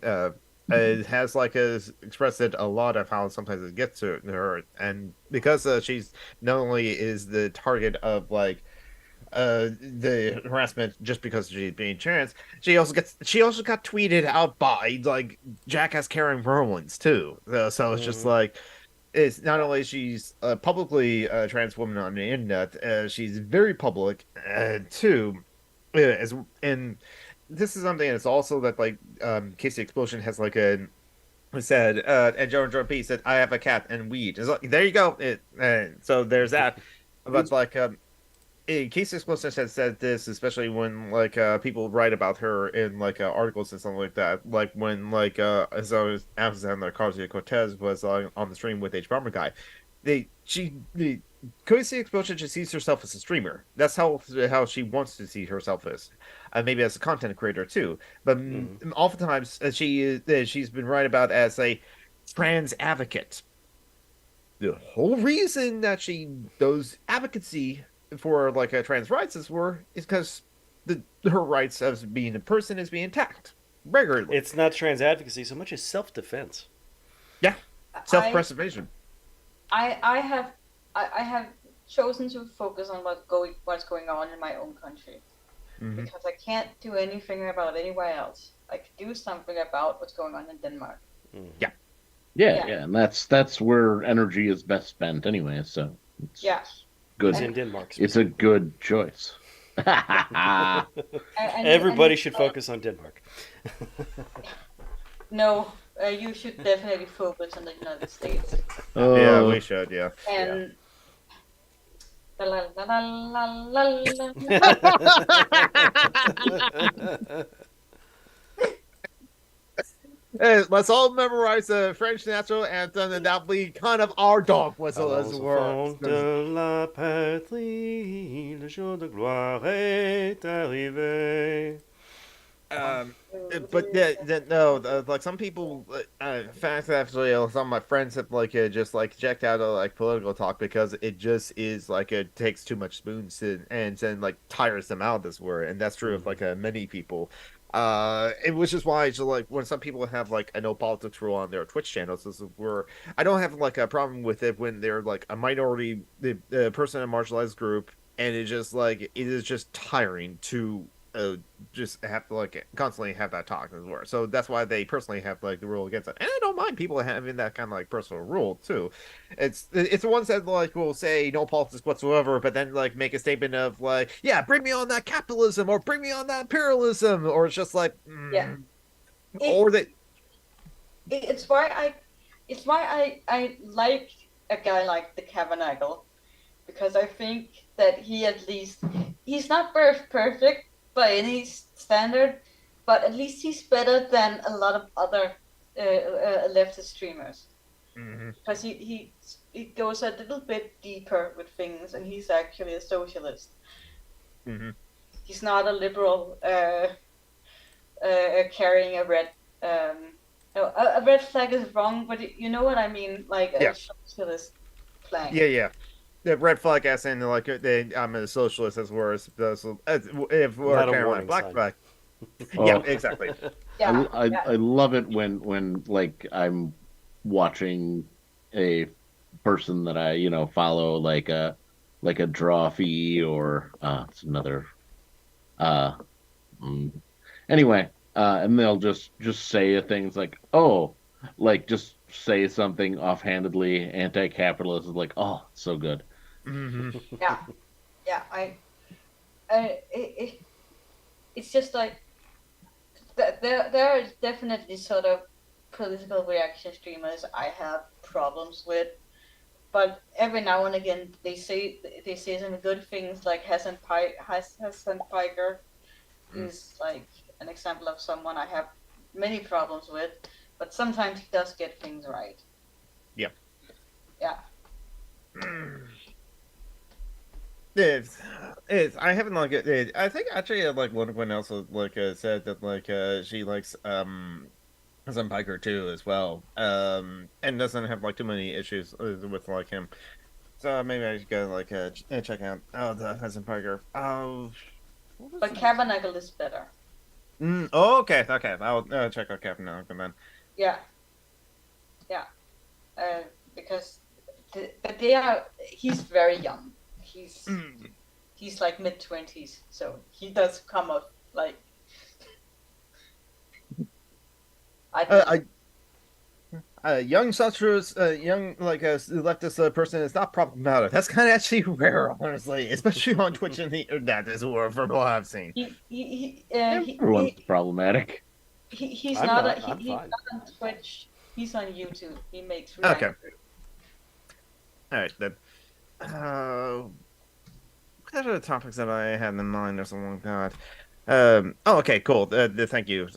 has like expressed it a lot of how sometimes it gets to her, and because she's not only is the target of like the harassment just because she's being trans, she also got tweeted out by like jackass Karen Merlins too. So it's just like it's not only she's publicly a trans woman on the internet, she's very public too. As and this is something that's also that like Casey Explosion has like a said and Jordan P said I have a cat and weed. It's like, there you go. So there's that. But like Casey Explosion has said this, especially when like people write about her in like articles and something like that. Like when like as I was Alexander Garcia Cortez was on the stream with H Bomber Guy, the Casey Explosion just sees herself as a streamer. That's how she wants to see herself as, maybe as a content creator too. But oftentimes she's been written about as a trans advocate. The whole reason that she does advocacy for like trans rights is because her rights as being a person is being attacked regularly. It's not trans advocacy so much as self-defense. Yeah, self-preservation. I have chosen to focus on what's going on in my own country because I can't do anything about anywhere else. I could do something about what's going on in Denmark. Yeah, and that's where energy is best spent anyway. So it's good. It's in Denmark. It's a good choice. Everybody should focus on Denmark. No, you should definitely focus on the United States. Yeah, we should. Yeah. And let's all memorize the French national anthem, and that'll be kind of our dog whistle as well. De la patrie, le jour de gloire est arrivé. But like some people, in fact, actually, some of my friends have like just like checked out of like political talk because it just is like it takes too much spoons and then like tires them out. This word, and that's true of like many people. Which is why it's like when some people have like a no politics rule on their Twitch channels, this is where I don't have like a problem with it when they're like a minority, the person in a marginalized group, and it just like it is just tiring to just have to like constantly have that talk as well. So that's why they personally have like the rule against it, and I don't mind people having that kind of like personal rule too. It's the ones that like will say no politics whatsoever, but then like make a statement of like, yeah, bring me on that capitalism or bring me on that imperialism, or it's just like or that it's why I like a guy like the Kavanaugh, because I think that he's not perfect by any standard, but at least he's better than a lot of other leftist streamers. Because he goes a little bit deeper with things, and he's actually a socialist. He's not a liberal carrying a red. No, a red flag is wrong, but you know what I mean, like a socialist flag. Yeah. The red flag, as in like I'm a socialist, as well as if we're Not a carrying a warning black sign. flag. Oh. Yeah, exactly. I love it when like I'm watching a person that I follow like a Drawfee or it's another anyway, and they'll just say things like, oh, like just say something offhandedly anti-capitalist is like, oh, so good. It's just like there are definitely sort of political reaction streamers I have problems with, but every now and again they say some good things, like Hassan Piker is like an example of someone I have many problems with, but sometimes he does get things right. I haven't I think actually like one else said that she likes Sam Piker too as well and doesn't have like too many issues with like him. So maybe I should go check out the Hudson Parker. Oh, what was But it? Tabernacle is better. Oh, okay. I'll check out Captain America then. Yeah, yeah. Because but they are. He's very young. He's like mid-20s, so he does come up like I think. Young such young leftist person is not problematic. That's kind of actually rare, honestly, especially on Twitch and the internet, as well, from what I've seen. Everyone's problematic. He's I'm not, not. he, I'm he's fine. not on Twitch. He's on YouTube. He makes Okay. reactions. All right then. What are the topics that I had in mind? There's a long god. Oh, okay, cool. Thank you.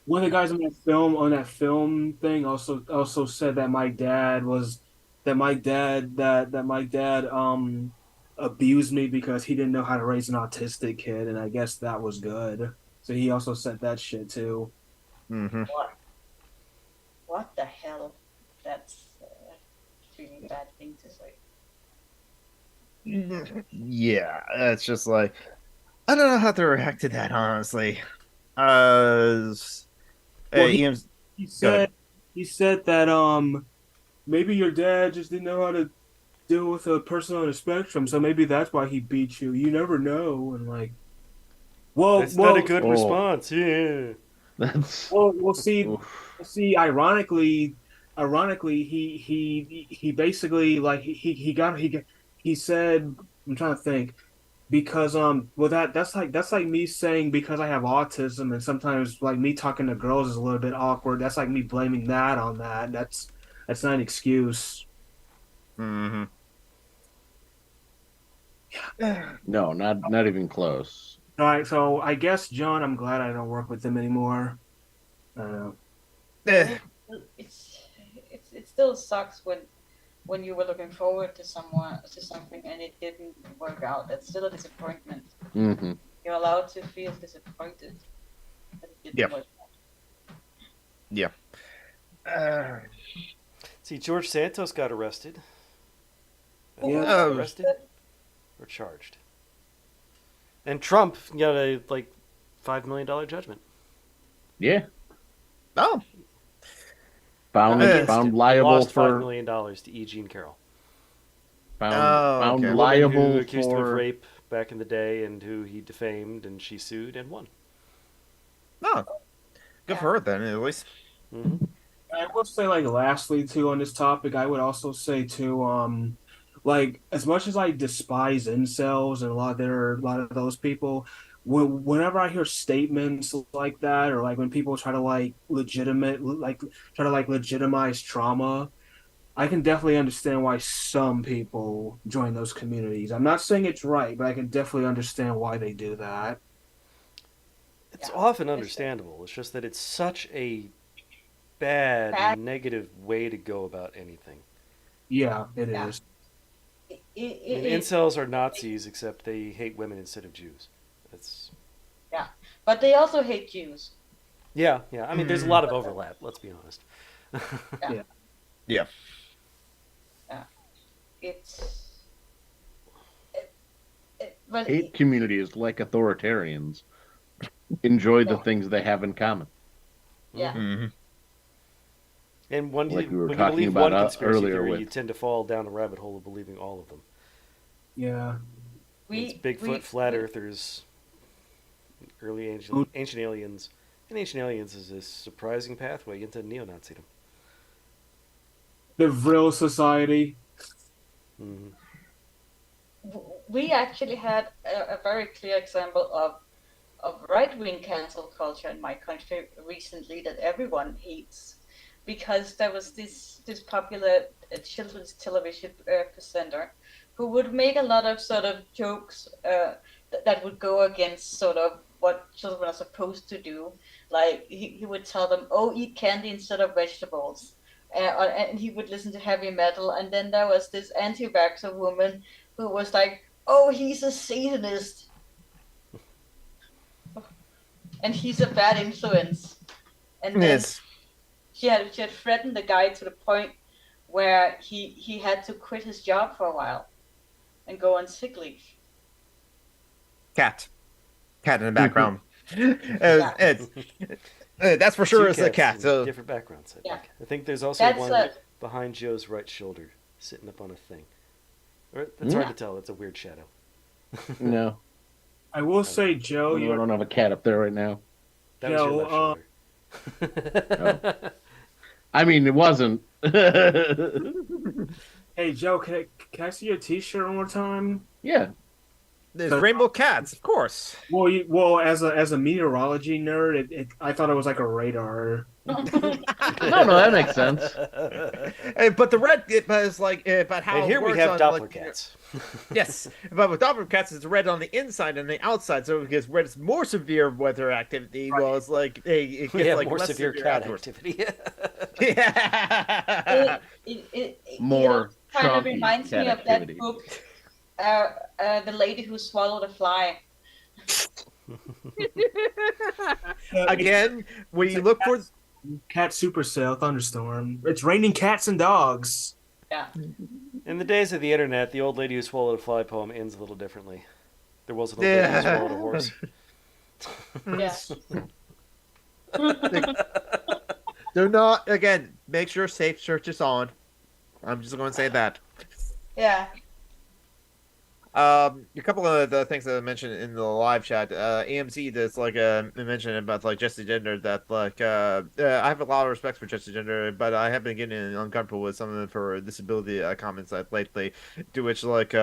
One of the guys on that film thing also said that my dad was that my dad abused me because he didn't know how to raise an autistic kid, and I guess that was good. So he also said that shit too. Mm-hmm. What the hell? That's a really bad thing to say. Yeah, it's just like I don't know how to react to that, honestly. Uh, Well, Ian's he go ahead. said that maybe your dad just didn't know how to deal with a person on a spectrum, so maybe that's why he beat you. You never know, and like, That's not a good Oh. response. Yeah. That's we'll see. oof. See, ironically, he basically like he said, I'm trying to think because well that's like me saying because I have autism and sometimes like me talking to girls is a little bit awkward. That's like me blaming that on that. That's not an excuse. Mm-hmm. No, not even close. All right, so I guess John, I'm glad I don't work with him anymore. Uh, It's it still sucks when you were looking forward to something and it didn't work out. That's still a disappointment. Hmm. You're allowed to feel disappointed that it didn't Yeah. work. Yeah. See, George Santos got arrested. Yeah. Oh. Arrested or charged. And Trump got a like $5 million judgment. Yeah, Oh. found Against found He liable lost $5 for million to E. Jean Carroll. found Okay. The woman who liable accused him of for rape back in the day and who he defamed, and she sued and won. Oh. Good for her then, at least. Mm-hmm. I will say, like, lastly, too, on this topic, I would also say, too, like, as much as I despise incels and a lot of those people, whenever I hear statements like that, or like when people try to legitimize trauma, I can definitely understand why some people join those communities. I'm not saying it's right, but I can definitely understand why they do that. It's Yeah. often understandable. It's just that it's such a bad, negative way to go about anything. Yeah, it Yeah. is. I mean, incels are Nazis, except they hate women instead of Jews. That's But they also hate Jews. yeah. I mean, there's a lot of overlap. Let's be honest. Yeah. It's but hate communities like authoritarians enjoy the things they have in common. yeah. Mm-hmm. And Like we were when you talking believe about one conspiracy earlier theory, with- you tend to fall down the rabbit hole of believing all of them. Yeah. It's Bigfoot, flat earthers, early ancient aliens. And ancient aliens is a surprising pathway into neo-Nazism. The Vril Society. Mm-hmm. We actually had a very clear example of right-wing cancel culture in my country recently that everyone hates, because there was this popular children's television presenter who would make a lot of sort of jokes that would go against sort of what children are supposed to do. Like he would tell them, "Oh, eat candy instead of vegetables," and he would listen to heavy metal. And then there was this anti-vaxxer woman who was like oh, he's a Satanist, and he's a bad influence. And then Yes. she had threatened the guy to the point where he had to quit his job for a while and go on sick leave. Cat in the background. Yeah. That's for sure Two is a cats cat. in So different backgrounds. Yeah. I think there's also That's one behind Joe's right shoulder, sitting up on a thing. Or, that's hard Yeah. to tell. It's a weird shadow. No, I will say, Joe, I don't have a cat up there right now. That was your left Joe, shoulder. I mean, it wasn't. hey Joe, can I see your T-shirt one more time? Yeah. there's rainbow cats, of course. Well, as a meteorology nerd, I thought it was like a radar. No, that makes sense. But the red, but it's like, but how And here it we works have on, Doppler like, cats. Yes, but with Doppler cats, it's red on the inside and the outside. So because red is more severe weather activity, well, it's like it gets We have like more less severe cat afterwards. activity. Yeah. More kind of chunky reminds cat me of activity. that book, The Lady Who Swallowed a Fly. Again, when you look for Cat Supercell Thunderstorm. It's raining cats and dogs. Yeah. In the days of the internet, the old lady who swallowed a fly poem ends a little differently. There wasn't a lady who Yeah. swallowed a horse. Yeah. do not again make sure safe search is on. I'm just going to say that. Yeah. A couple of the things that I mentioned in the live chat, AMC that's like mentioned about like Jesse Gender that like I have a lot of respect for Jesse Gender, but I have been getting uncomfortable with some of them for disability comments lately, to which like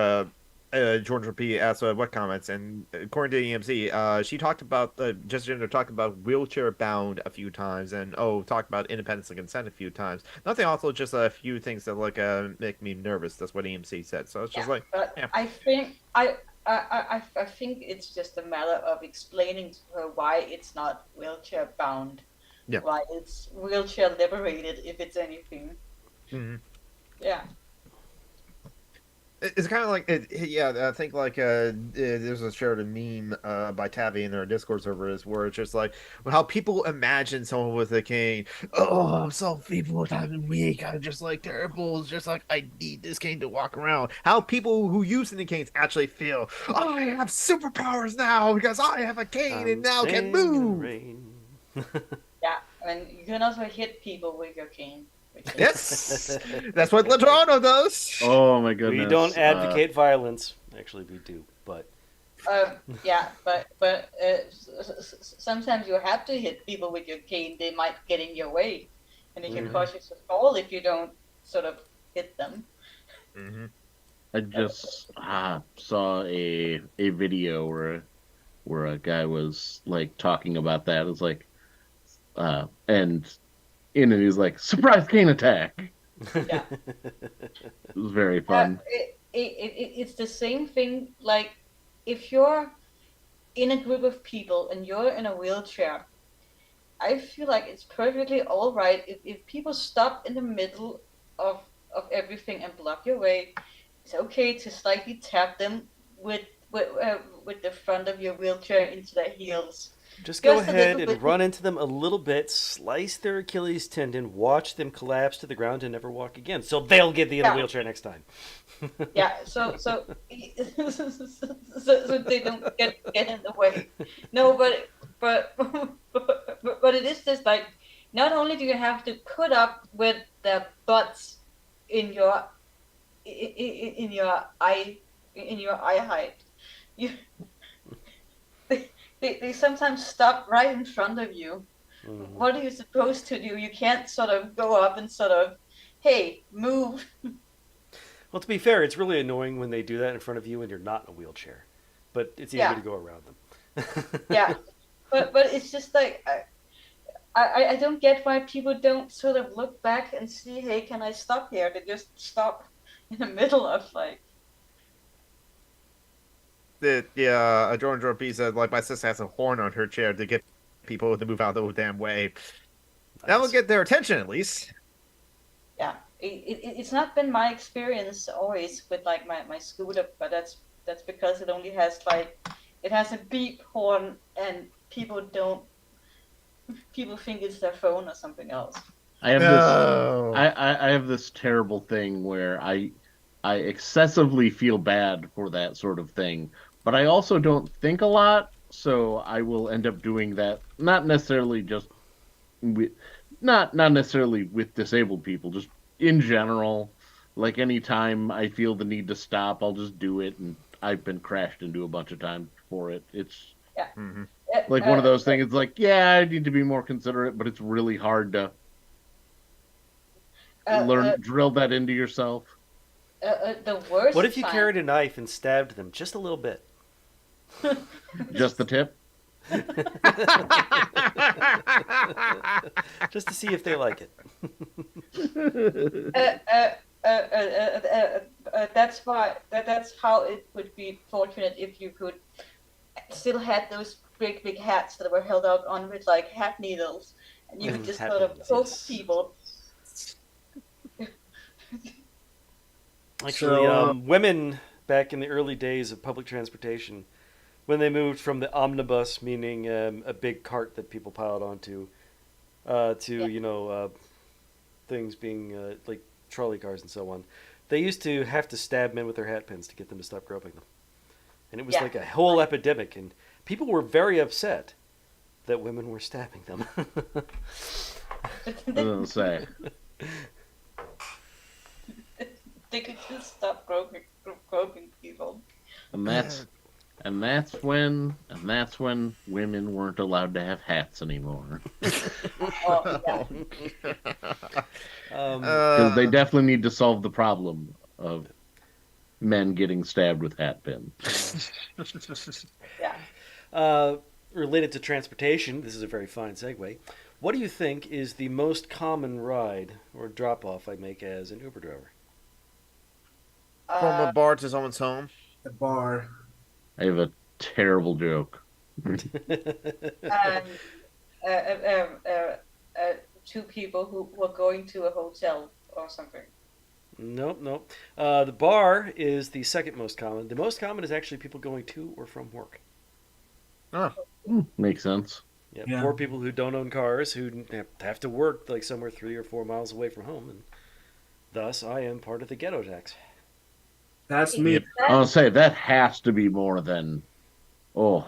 George P asked what comments, and according to EMC, she talked about Jesse Gender talked about wheelchair bound a few times, and talked about independence and consent a few times. Nothing, also just a few things that like make me nervous. That's what EMC said. So it's just like, But yeah. I think I think it's just a matter of explaining to her why it's not wheelchair bound. Yeah. Why it's wheelchair liberated, if it's anything. Mhm. Yeah. It's kind of like, yeah, I think like there's a shared meme by Tavi in their Discord servers where it's just like how people imagine someone with a cane. Oh, I'm so feeble, I'm weak, I'm just like terrible. It's just like I need this cane to walk around. How people who use the canes actually feel. Oh, I have superpowers now because I have a cane and now can Singing in the move. rain. Yeah. And you can also hit people with your cane. which is- Yes, that's what Latrano does. Oh my goodness. We don't advocate violence. Actually, we do, but Yeah, but sometimes you have to hit people with your cane. They might get in your way, and it can cause you to fall if you don't sort of hit them. Mm-hmm. I just saw a video where a guy was like talking about that. It's like, and in it he's like, surprise cane attack. Yeah. It was very fun. It's the same thing. Like if you're in a group of people and you're in a wheelchair, I feel like it's perfectly all right if people stop in the middle of everything and block your way. It's okay to slightly tap them with the front of your wheelchair into their heels. Just go Just a ahead little and bit. run into them a little bit, slice their Achilles tendon, watch them collapse to the ground and never walk again. So they'll get in the Yeah. wheelchair next time. Yeah, so so they don't get in the way. No, but it is just like not only do you have to put up with the butts in your eye height, you they sometimes stop right in front of you. Mhm. What are you supposed to do? You can't sort of go up and sort of, hey, move. Well, to be fair, it's really annoying when they do that in front of you and you're not in a wheelchair. But it's easy Yeah. to go around them. Yeah, but it's just like I don't get why people don't sort of look back and see, hey, can I stop here? They just stop in the middle of like, Jordan P said like my sister has a horn on her chair to get people to move out the damn way. That will Nice. get their attention at least. yeah. It's not been my experience always with like my scooter, but that's that's because it only has it has a beep horn, and people think it's their phone or something else. I have this No. I have this terrible thing where I excessively feel bad for that sort of thing, but I also don't think a lot, so I will end up doing that not necessarily just with not necessarily with disabled people, just in general. Like anytime I feel the need to stop, I'll just do it, and I've been crashed into a bunch of times for it. It's Yeah. Mhm. like one of those things. It's like, yeah, I need to be more considerate, but it's really hard to drill that into yourself. The worst. What if you time- carried a knife and stabbed them just a little bit? Just the tip. Just to see if they like it. That's how it would be fortunate if you could still had those big hats that were held out on with like hat needles, and you could just Hat sort of needles, poke yes. people. Actually, So, women back in the early days of public transportation, when they moved from the omnibus, meaning a big cart that people piled onto, to Yeah. things being like trolley cars and so on, they used to have to stab men with their hat pins to get them to stop groping them, and it was Yeah. like a whole epidemic, and people were very upset that women were stabbing them. I was gonna say. They could just stop groping people. And that's when women weren't allowed to have hats anymore. Oh, yeah. Because they definitely need to solve the problem of men getting stabbed with hat pins. Yeah. Related to transportation, this is a very fine segue. What do you think is the most common ride or drop off I make as an Uber driver? From a bar to someone's home. the bar. I have a terrible joke. Um, uh, uh, uh, two people who were going to a hotel or something. Nope. The bar is the second most common. The most common is actually people going to or from work. Oh. Makes sense. Yeah, Yeah. poor people who don't own cars, who have to work like somewhere 3 or 4 miles away from home, and thus I am part of the ghetto tax. That's me. I'll say that has to be more than Well,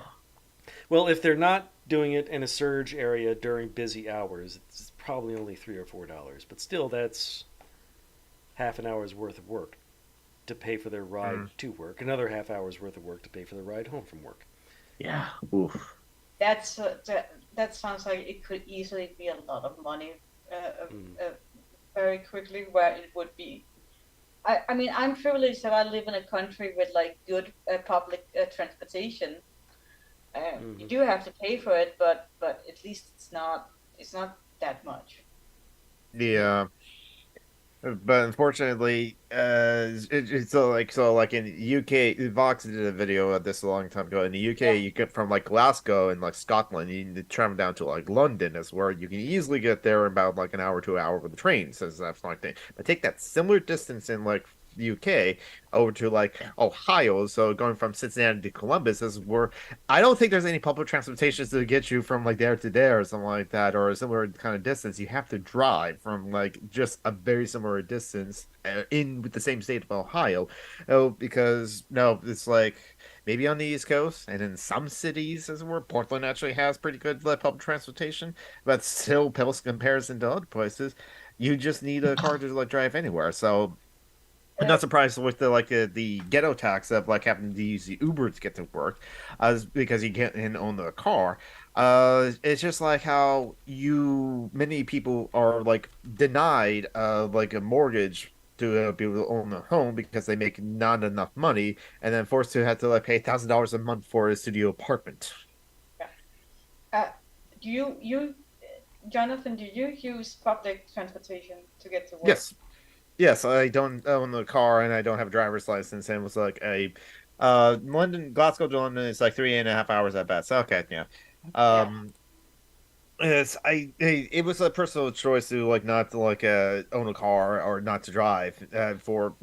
if they're not doing it in a surge area during busy hours, it's probably only $3 or $4, but still, that's half an hour's worth of work to pay for their ride to work, another half hour's worth of work to pay for their ride home from work. yeah. Oof. That sounds like it could easily be a lot of money very quickly, where it would be. I mean, I'm privileged that I live in a country with like good public transportation. You do have to pay for it, but at least it's not that much. Yeah. But unfortunately, it's so like in the UK, Vox did a video of this a long time ago. In the UK, you get from like Glasgow and like Scotland, you need to travel down to like London, is where you can easily get there in about like an hour to an hour with the train. So that's like thing. But take that similar distance in like the UK over to like Ohio. So going from Cincinnati to Columbus is where I don't think there's any public transportation to get you from like there to there or something like that, or a similar kind of distance. You have to drive from like just a very similar distance in with the same state of Ohio. Oh, because no, it's like maybe on the East Coast and in some cities as where Portland actually has pretty good like, public transportation, but still, in comparison to other places, you just need a car to like drive anywhere. So I'm not surprised with the ghetto tax of like having to use the Uber to get to work, because you can't own the car. It's just like how many people are like denied like a mortgage to be able to own a home because they make not enough money, and then forced to have to like pay $1,000 a month for a studio apartment. Do you, Jonathan? Do you use public transportation to get to work? Yes, I don't own the car and I don't have a driver's license, and it was like Glasgow to London is like 3.5 hours at best. Okay, yeah. Yes, it was a personal choice to like not to like own a car or not to drive for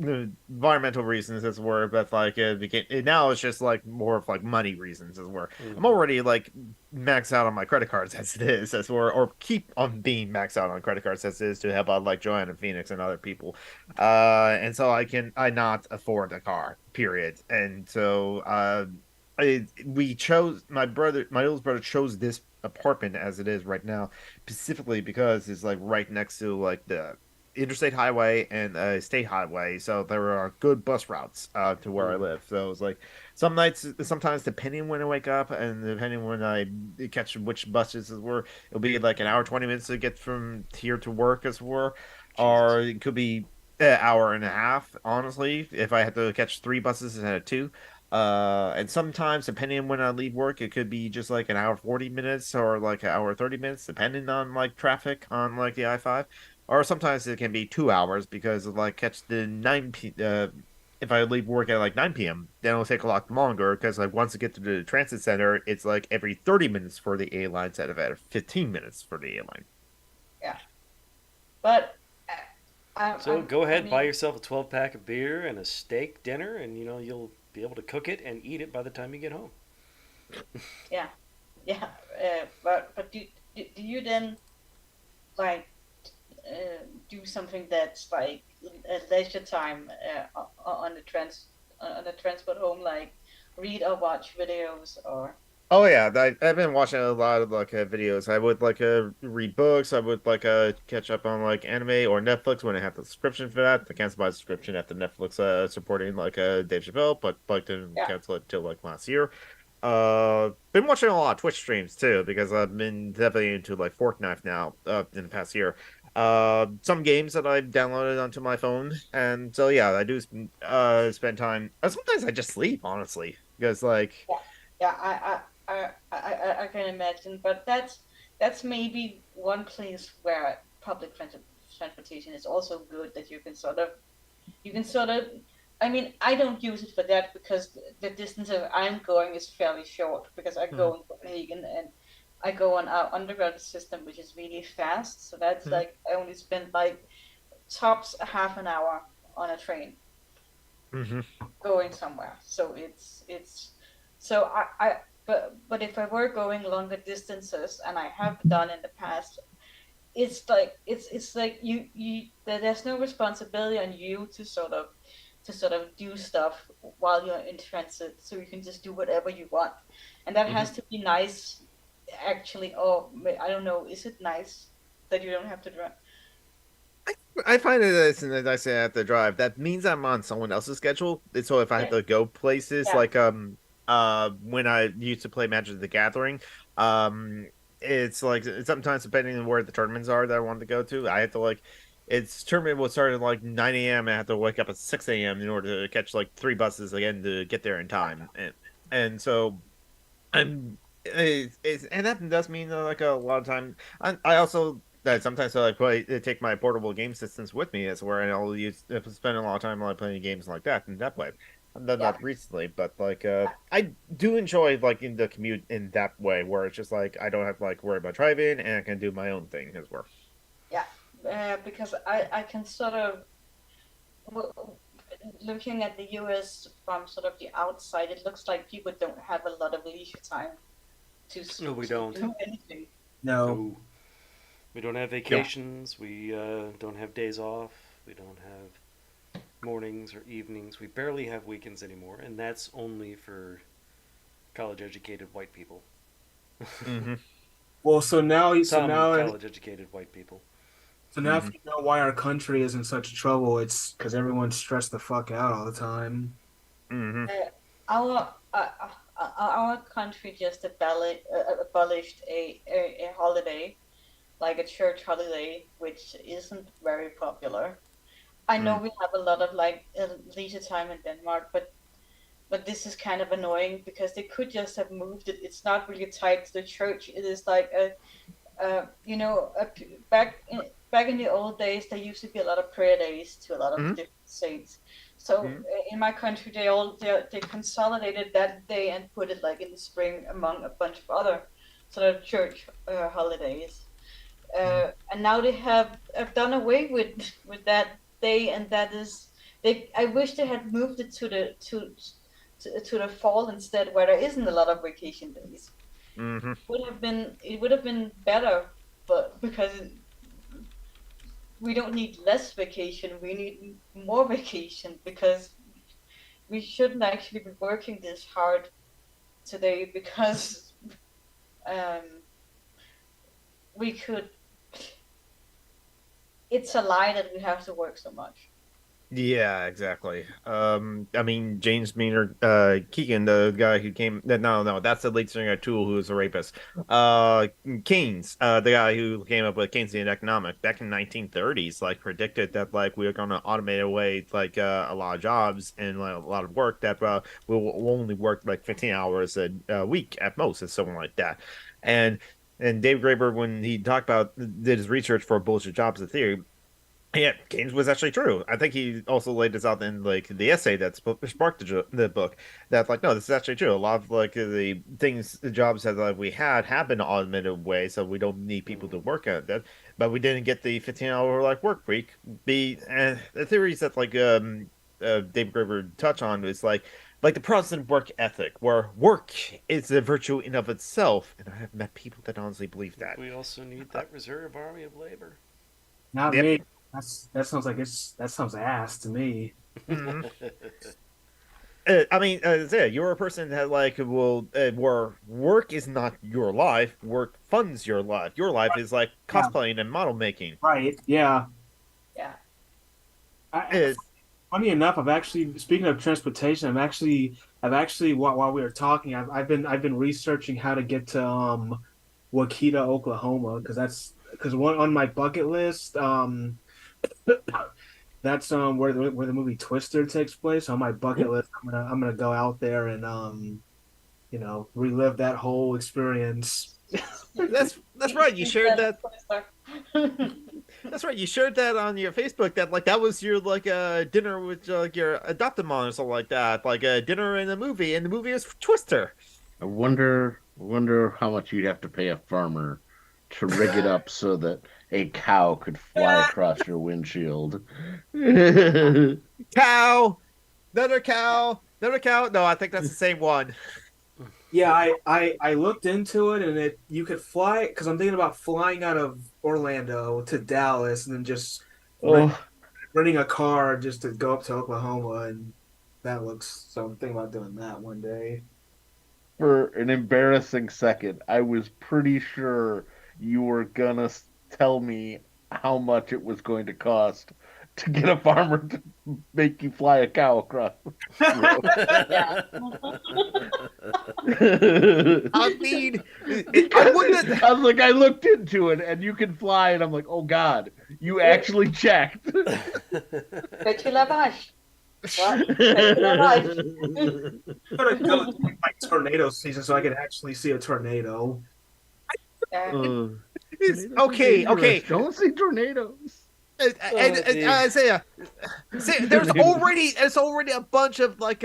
environmental reasons as were, but like it became now it's just like more of like money reasons as were. I'm Hmm. already like maxed out on my credit cards as it is as were, or keep on being maxed out on credit cards as it is to help out like Joanna Phoenix and other people, and so I not afford a car, period, and so we chose my oldest brother chose this apartment as it is right now specifically because it's like right next to like the interstate highway and state highway, so there are good bus routes to where I Mm. live. So it's like some nights, sometimes depending when I wake up and depending when I catch which buses were, it'll be like an hour 20 minutes to get from here to work as were, Jesus. or it could be an hour and a half, honestly, if I had to catch three buses instead of two. And sometimes, depending on when I leave work, it could be just like an hour 40 minutes or like an hour 30 minutes, depending on like traffic on like the I-5. Or sometimes it can be 2 hours because of like catch the 9 if I leave work at like 9 p.m., then it'll take a lot longer because like once I get to the transit center, it's like every 30 minutes for the A line instead of at 15 minutes for the A line. Yeah, but So go I ahead, buy mean, yourself a 12 pack of beer and a steak dinner, and you'll be able to cook it and eat it by the time you get home. yeah, yeah. But do you then like do something that's like leisure time on the on the transport home, like read or watch videos or Oh yeah, I've been watching a lot of like videos. I would like read books. I would like catch up on like anime or Netflix when I have the subscription for that. I canceled my subscription after Netflix supporting like Dave Chappelle, but like didn't yeah. cancel it till like last year. Been watching a lot of Twitch streams too because I've been definitely into like Fortnite now in the past year. Some games that I've downloaded onto my phone, and so yeah, I do spend time. Sometimes I just sleep honestly because like. Yeah, yeah, I can imagine, but that's maybe one place where transportation is also good that you can sort of. I mean, I don't use it for that because the distance that I'm going is fairly short because I Hmm, go in Copenhagen and I go on our underground system, which is really fast. So that's hmm, like I only spend like tops a half an hour on a train hmm. going somewhere. So it's so but if I were going longer distances and I have done in the past, it's like there's no responsibility on you to sort of do stuff while you're in transit, so you can just do whatever you want, and that Hmm. has to be nice. Actually, oh, I don't know. Is it nice that you don't have to drive? I find it as soon as I say I have to drive, that means I'm on someone else's schedule. And so if I have Yeah, to go places yeah, like when I used to play Magic the Gathering, um it's like sometimes depending on where the tournaments are that I want to go to, I have to like its tournament will start at like 9 a.m. I have to wake up at 6 a.m. in order to catch like three buses again to get there in time. And so I'm and that does mean like a lot of time. I also that sometimes I like take my portable game systems with me as where I'll use spend a lot of time like playing games like that in that way. I've done yeah, that recently, but like I do enjoy like in the commute in that way where it's just like I don't have to like worry about driving and I can do my own thing as well. yeah. Because I can sort of looking at the US from sort of the outside, it looks like people don't have a lot of leisure time No, we to don't. do anything. No. No, we don't have Yeah. vacations. We don't have days off. We don't have mornings or evenings. We barely have weekends anymore, and that's only for college-educated white people. Hmm. Well, Some college-educated white people. if Hmm. you know why our country is in such trouble, it's because everyone's stressed the fuck out all the time. Hmm. Uh, our country just abolished a holiday, like a church holiday, which isn't very popular. I know we have a lot of like leisure time in Denmark, but this is kind of annoying because they could just have moved it. It's not really tied to the church. It is like a you know, back in the old days, there used to be a lot of prayer days to a lot of Hmm. different saints. So Hmm. in my country, they consolidated that day and put it like in the spring among a bunch of other sort of church holidays. And now they have done away with that day, and that is they. I wish they had moved it to the fall instead, where there isn't a lot of vacation days. Mm-hmm. It would have been better, but because we don't need less vacation, we need more vacation, because we shouldn't actually be working this hard today, because um, we could. It's a lie that we have to work so much. Yeah, exactly. I mean, James Maynard Keegan, the guy who came. No, that's the lead singer of Tool, who was a rapist. Keynes, the guy who came up with Keynesian economics back in 1930s, like predicted that like we were going to automate away like a lot of jobs and like, a lot of work that will only work like 15 hours a week at most, or something like that. And Dave Graeber, when he talked about did his research for bullshit jobs, the theory. Yeah, Keynes was actually true. I think he also laid this out in like the essay that sparked the book. That's like, no, this is actually true. A lot of like the things, the jobs that like, we had have been automated way, so we don't need people to work at that. But we didn't get the 15-hour like work week. The theories that like David Graeber touch on is like the Protestant work ethic, where work is a virtue in of itself, and I have met people that honestly believe that. We also need that reserve army of labor. Not Yep. me. That sounds like that sounds ass to me. Mhm. I mean, yeah, you're a person that like will where work is not your life. Work funds your life. Your life is like Yeah. cosplaying and model making. Right? Yeah. Yeah. Is Funny enough, I've actually speaking of transportation, I've actually while we were talking, I've been researching how to get to Waukita, Oklahoma, because one on my bucket list. That's where the movie Twister takes place. On my bucket list, I'm gonna go out there and relive that whole experience. that's right. You shared that. That's right. You shared that on your Facebook. That like that was your like dinner with like your adopted mom or something like that. Like a dinner and a movie, and the movie is Twister. I wonder how much you'd have to pay a farmer to rig it up so that a cow could fly across your windshield. Cow, another cow, another cow. No, I think that's the same one. Yeah, I looked into it, and you could fly because I'm thinking about flying out of Orlando to Dallas and then just Oh, renting a car just to go up to Oklahoma, and that looks so I'm thinking about doing that one day. for an embarrassing second, I was pretty sure you were gonna tell me how much it was going to cost to get a farmer to make you fly a cow across Yeah. the road. I mean, I wouldn't. I was like, I looked into it, and you can fly, and I'm like, oh God, you actually checked. Petit lavage. What? Petit lavage. I'm gonna go to like tornado season so I can actually see a tornado. Yeah. Okay. Don't see tornadoes. Isaiah, there's already a bunch of like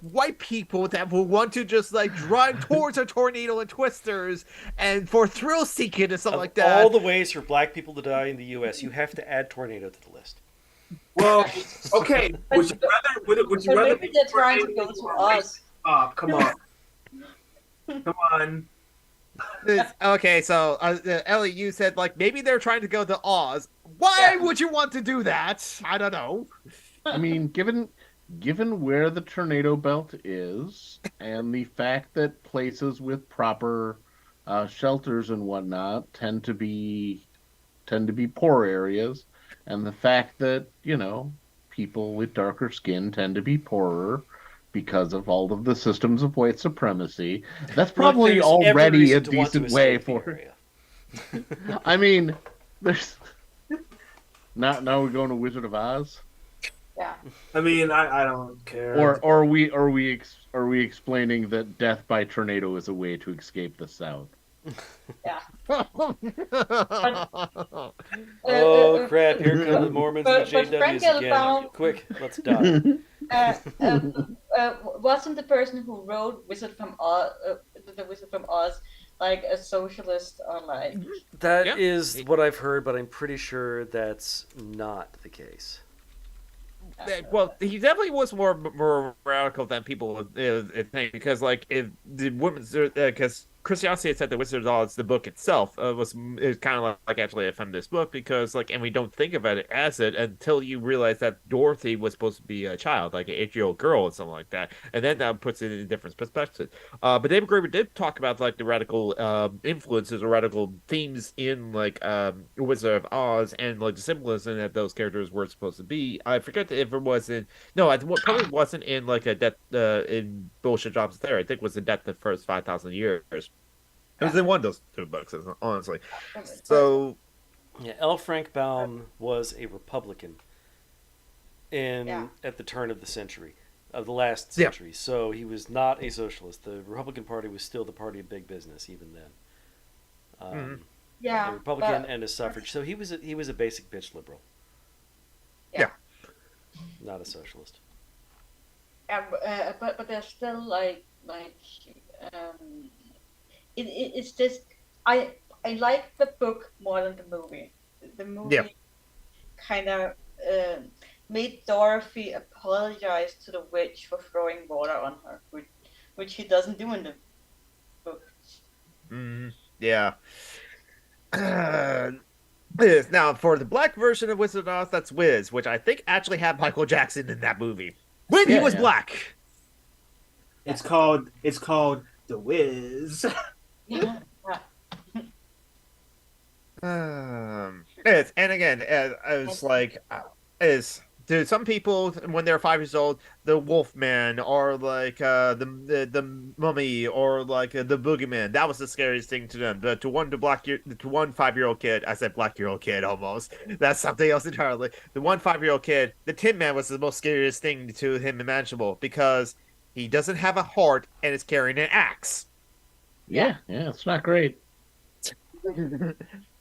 white people that will want to just like drive towards a tornado and twisters and for thrill seeking and stuff Of like that. all the ways for black people to die in the U.S., you have to add tornado to the list. Well, okay. Would you But rather maybe they're trying to go to us. Come on, come on. Okay, so Ellie, you said like maybe they're trying to go to Oz. Why Yeah. would you want to do that? I don't know. I mean, given where the tornado belt is, and the fact that places with proper shelters and whatnot tend to be poor areas, and the fact that people with darker skin tend to be poorer because of all of the systems of white supremacy. That's probably Look, there's every already a reason to want to decent way escape the for. area. I mean, there's. Now we're going to Wizard of Oz. Yeah. I mean, I don't care. Or are we explaining that death by tornado is a way to escape the South? Yeah. Oh crap! Here come the Mormons and the but Frank JWs again. Elbaum- Quick, let's die. Wasn't the person who wrote Wizard from Oz, the Wizard from Oz, like a socialist or like. That is Yeah. what I've heard, but I'm pretty sure that's not the case. Well, he definitely was more radical than people would think, because like if the women's because Christianity had said the Wizard of Oz, the book itself, is kind of like actually a feminist book, because like, and we don't think about it as it until you realize that Dorothy was supposed to be a child, like an 8-year-old girl or something like that, and then that puts it in a different perspective. But David Graeber did talk about like the radical influences or radical themes in like Wizard of Oz, and like the symbolism that those characters were supposed to be. I forget if it was in no, I probably wasn't in like a death in Bullshit Jobs There. I think it was in Death the First 5,000 Years. It was in one of those two books, honestly. So Yeah, L. Frank Baum was a Republican Yeah. at the turn of the century, of the last Yeah. century. So he was not a socialist. The Republican Party was still the party of big business even then. Yeah, A Republican but- and a suffrage. So he was a basic bitch liberal, yeah. not a socialist. but there's still um, it's just I like the book more than the movie. The movie Yeah. kind of made Dorothy apologize to the witch for throwing water on her, which he doesn't do in the book. Yeah. Wiz. Now, for the black version of Wizard of Oz, that's Wiz, which I think actually had Michael Jackson in that movie when he Yeah, was yeah. black. It's called The Wiz. Yeah. And again, it's like, dude, some people when they're 5 years old, the Wolfman or like the Mummy or like the Boogeyman, that was the scariest thing to them. But to one 5-year-old kid, I said black-year-old kid almost. That's something else entirely. The 5-year-old kid, the Tin Man was the most scariest thing to him imaginable, because he doesn't have a heart and is carrying an axe. Yeah, it's not great.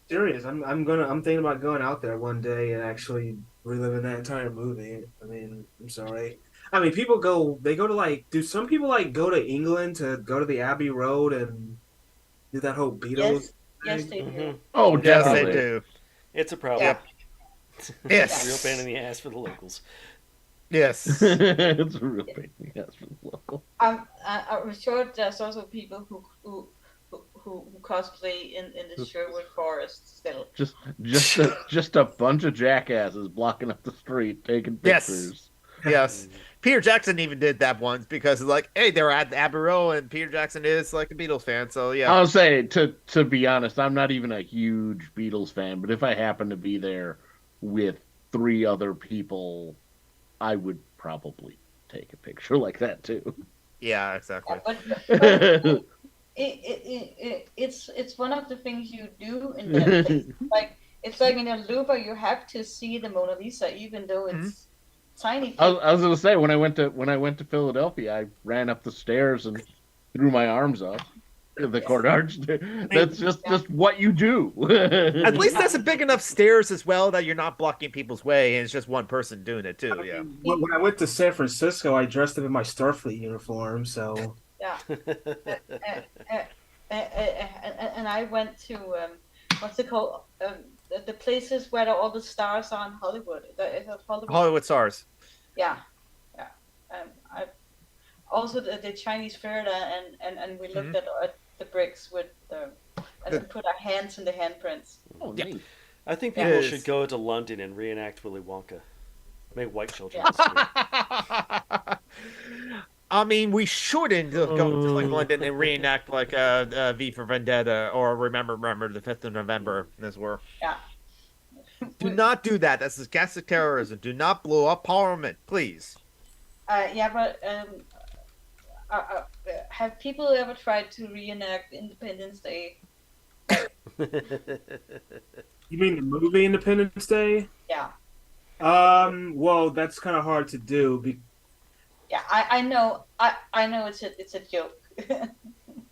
Serious. I'm thinking about going out there one day and actually reliving that entire movie. I mean, I'm sorry. I mean, they go to like, do some people like go to England to go to the Abbey Road and do that whole Beatles Yes, thing? they do. Oh, Yes, definitely. they do. It's a problem. Yeah. Yes. Real pain in the ass for the locals. Yes. It's a real pain in the ass for the local. I'm sure there's also people who cosplay in the Sherwood Forest still. Just a bunch of jackasses blocking up the street taking Yes. pictures. Yes. Peter Jackson even did that once, because like, hey, they were at the Abbey Road, and Peter Jackson is like a Beatles fan, so yeah. I'll say, to be honest, I'm not even a huge Beatles fan, but if I happen to be there with 3 other people, I would probably take a picture like that too. Yeah, exactly. But it's one of the things you do in that place. It's like in a Louvre, you have to see the Mona Lisa, even though it's tiny. I was gonna say, when I went to Philadelphia, I ran up the stairs and threw my arms up the courtyard. That's just what you do. At least that's a big enough stairs as well that you're not blocking people's way, and it's just one person doing it too. Yeah. When I went to San Francisco, I dressed up in my Starfleet uniform, so Yeah. And I went to what's it called? The places where all the stars are in Hollywood. Is it Hollywood? Hollywood stars. Yeah. I also the Chinese theater, and we looked at the bricks with and put our hands in the handprints. Oh, Yeah. neat. I think people Yes. should go to London and reenact Willy Wonka. Make white children. Yeah. disappear. I mean, we shouldn't go to like London and reenact like V for Vendetta or Remember the 5th of November, as we're. Yeah. Do not do that. That's disgusting terrorism. Do not blow up Parliament, please. Yeah, but have people ever tried to reenact Independence Day? you mean the movie Independence Day? Yeah. Well, that's kind of hard to do. Yeah, I know. I know it's a joke.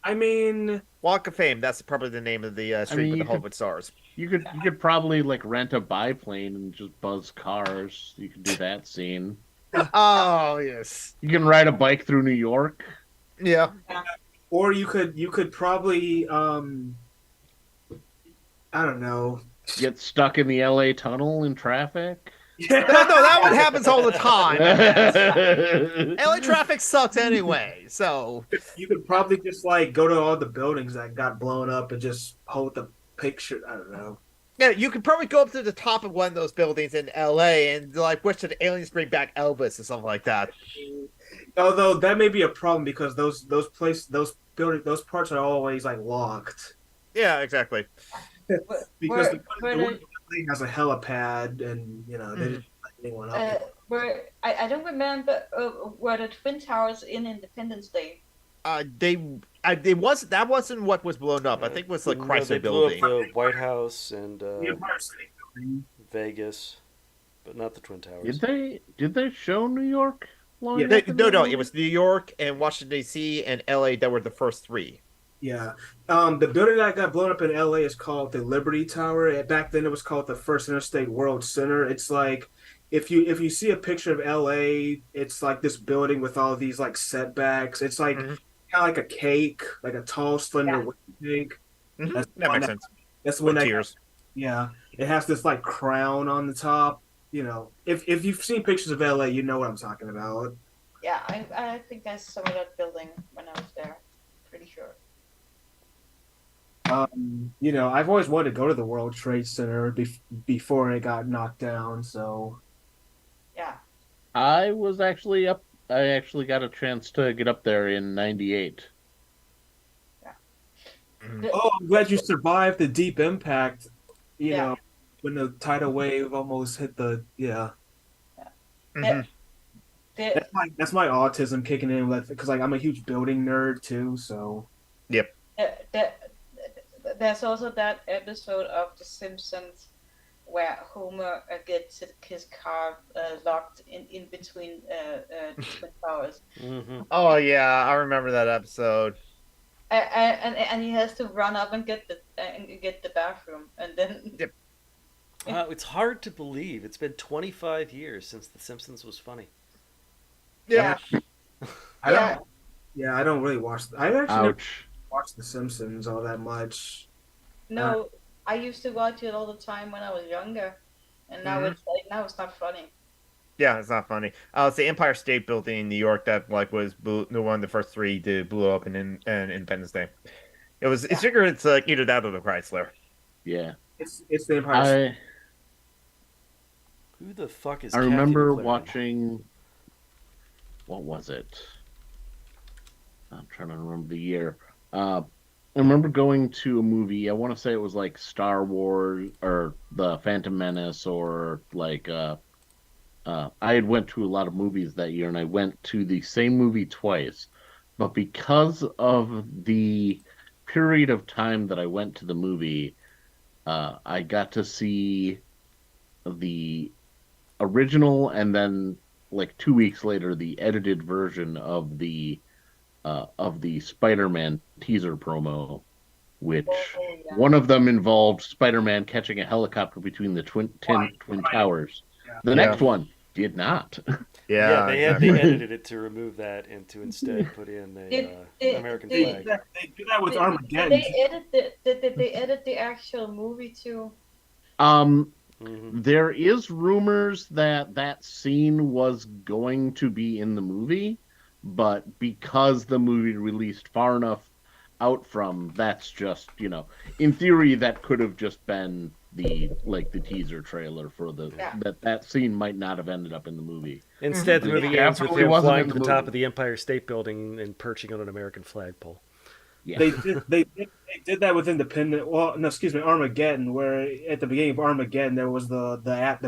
I mean, Walk of Fame. That's probably the name of the street mean, with you the Hollywood stars. You could probably like rent a biplane and just buzz cars. You could do that scene. Oh yes. You can ride a bike through New York. Yeah. Or you could probably I don't know. Get stuck in the LA tunnel in traffic. No, Yeah. that one happens all the time. LA traffic sucks anyway, so You could probably just like go to all the buildings that got blown up and just hold the picture. I don't know. yeah, you could probably go up to the top of one of those buildings in LA and like wish that the aliens bring back Elvis or something like that. Although that may be a problem because those parts are always like locked Yeah, exactly. because the where one building has a helipad and they didn't let anyone up. where I don't remember were the Twin Towers in Independence Day. They was that wasn't what was blown up. I think it was the No, Chrysler they blew up building. the White House and The Empire State Building. Vegas, but not the Twin Towers. Did they show New York long Yeah, enough in No, that no, movie? it was New York and Washington D.C. and L.A. that were the first three. Yeah. The building that got blown up in LA is called the Liberty Tower. Back then it was called the First Interstate World Center. It's like if you see a picture of LA, it's like this building with all these like setbacks. It's like Mhm. kind of like a cake, like a tall, slender cake. Mhm. That's That one makes sense. that's when With that tears. yeah. It has this like crown on the top. If you've seen pictures of LA, you know what I'm talking about. Yeah, I think I saw that building when I was there. Pretty sure. I've always wanted to go to the World Trade Center before it got knocked down. So, Yeah. I was actually up. I actually got a chance to get up there in '98. Mhm. The, oh, I'm glad you survived the deep impact. You Yeah. know, when the tidal wave almost hit the yeah. Mhm. the, That's my autism kicking in because like I'm a huge building nerd too. So Yep. the, there's also that episode of The Simpsons where Homer gets his car locked in between the Twin Towers. Hmm. Oh yeah, I remember that episode. And he has to run up and get the bathroom, and then Yep. It's hard to believe. It's been 25 years since The Simpsons was funny. yeah, I yeah, don't. Yeah, I don't really watch. I actually never Ouch. watched The Simpsons all that much. no, I used to watch it all the time when I was younger, and now Mhm. it's like now it's not funny. Yeah, it's not funny. It's the Empire State Building in New York that like was the one of the first three to blew up in Independence Day. It's figured it's like either that or the Chrysler. Yeah. It's the Empire. State. I Who the fuck is I Kathy remember McLaren? watching. What was it? I'm trying to remember the year. I remember going to a movie. I want to say it was like Star Wars or The Phantom Menace or like I had went to a lot of movies that year, and I went to the same movie twice. But because of the period of time that I went to the movie, I got to see the original and then like 2 weeks later the edited version of the Spider-Man teaser promo, which Oh, yeah. one of them involved Spider-Man catching a helicopter between the twin towers. The Yeah. next one did not. Yeah, they exactly. edited it to remove that and to instead put in a American flag. They do that with Did Armageddon. did they edit the actual movie too? Um, Hmm. there is rumors that that scene was going to be in the movie, but because the movie released far enough out from, that's just, in theory, that could have just been the teaser trailer for the Yeah. that scene might not have ended up in the movie. Instead, the It movie ends with definitely him wasn't flying in to the the top movie. of the Empire State Building and perching on an American flagpole. Yeah. They did that with Independent. Well, no, excuse me, Armageddon, where at the beginning of Armageddon there was the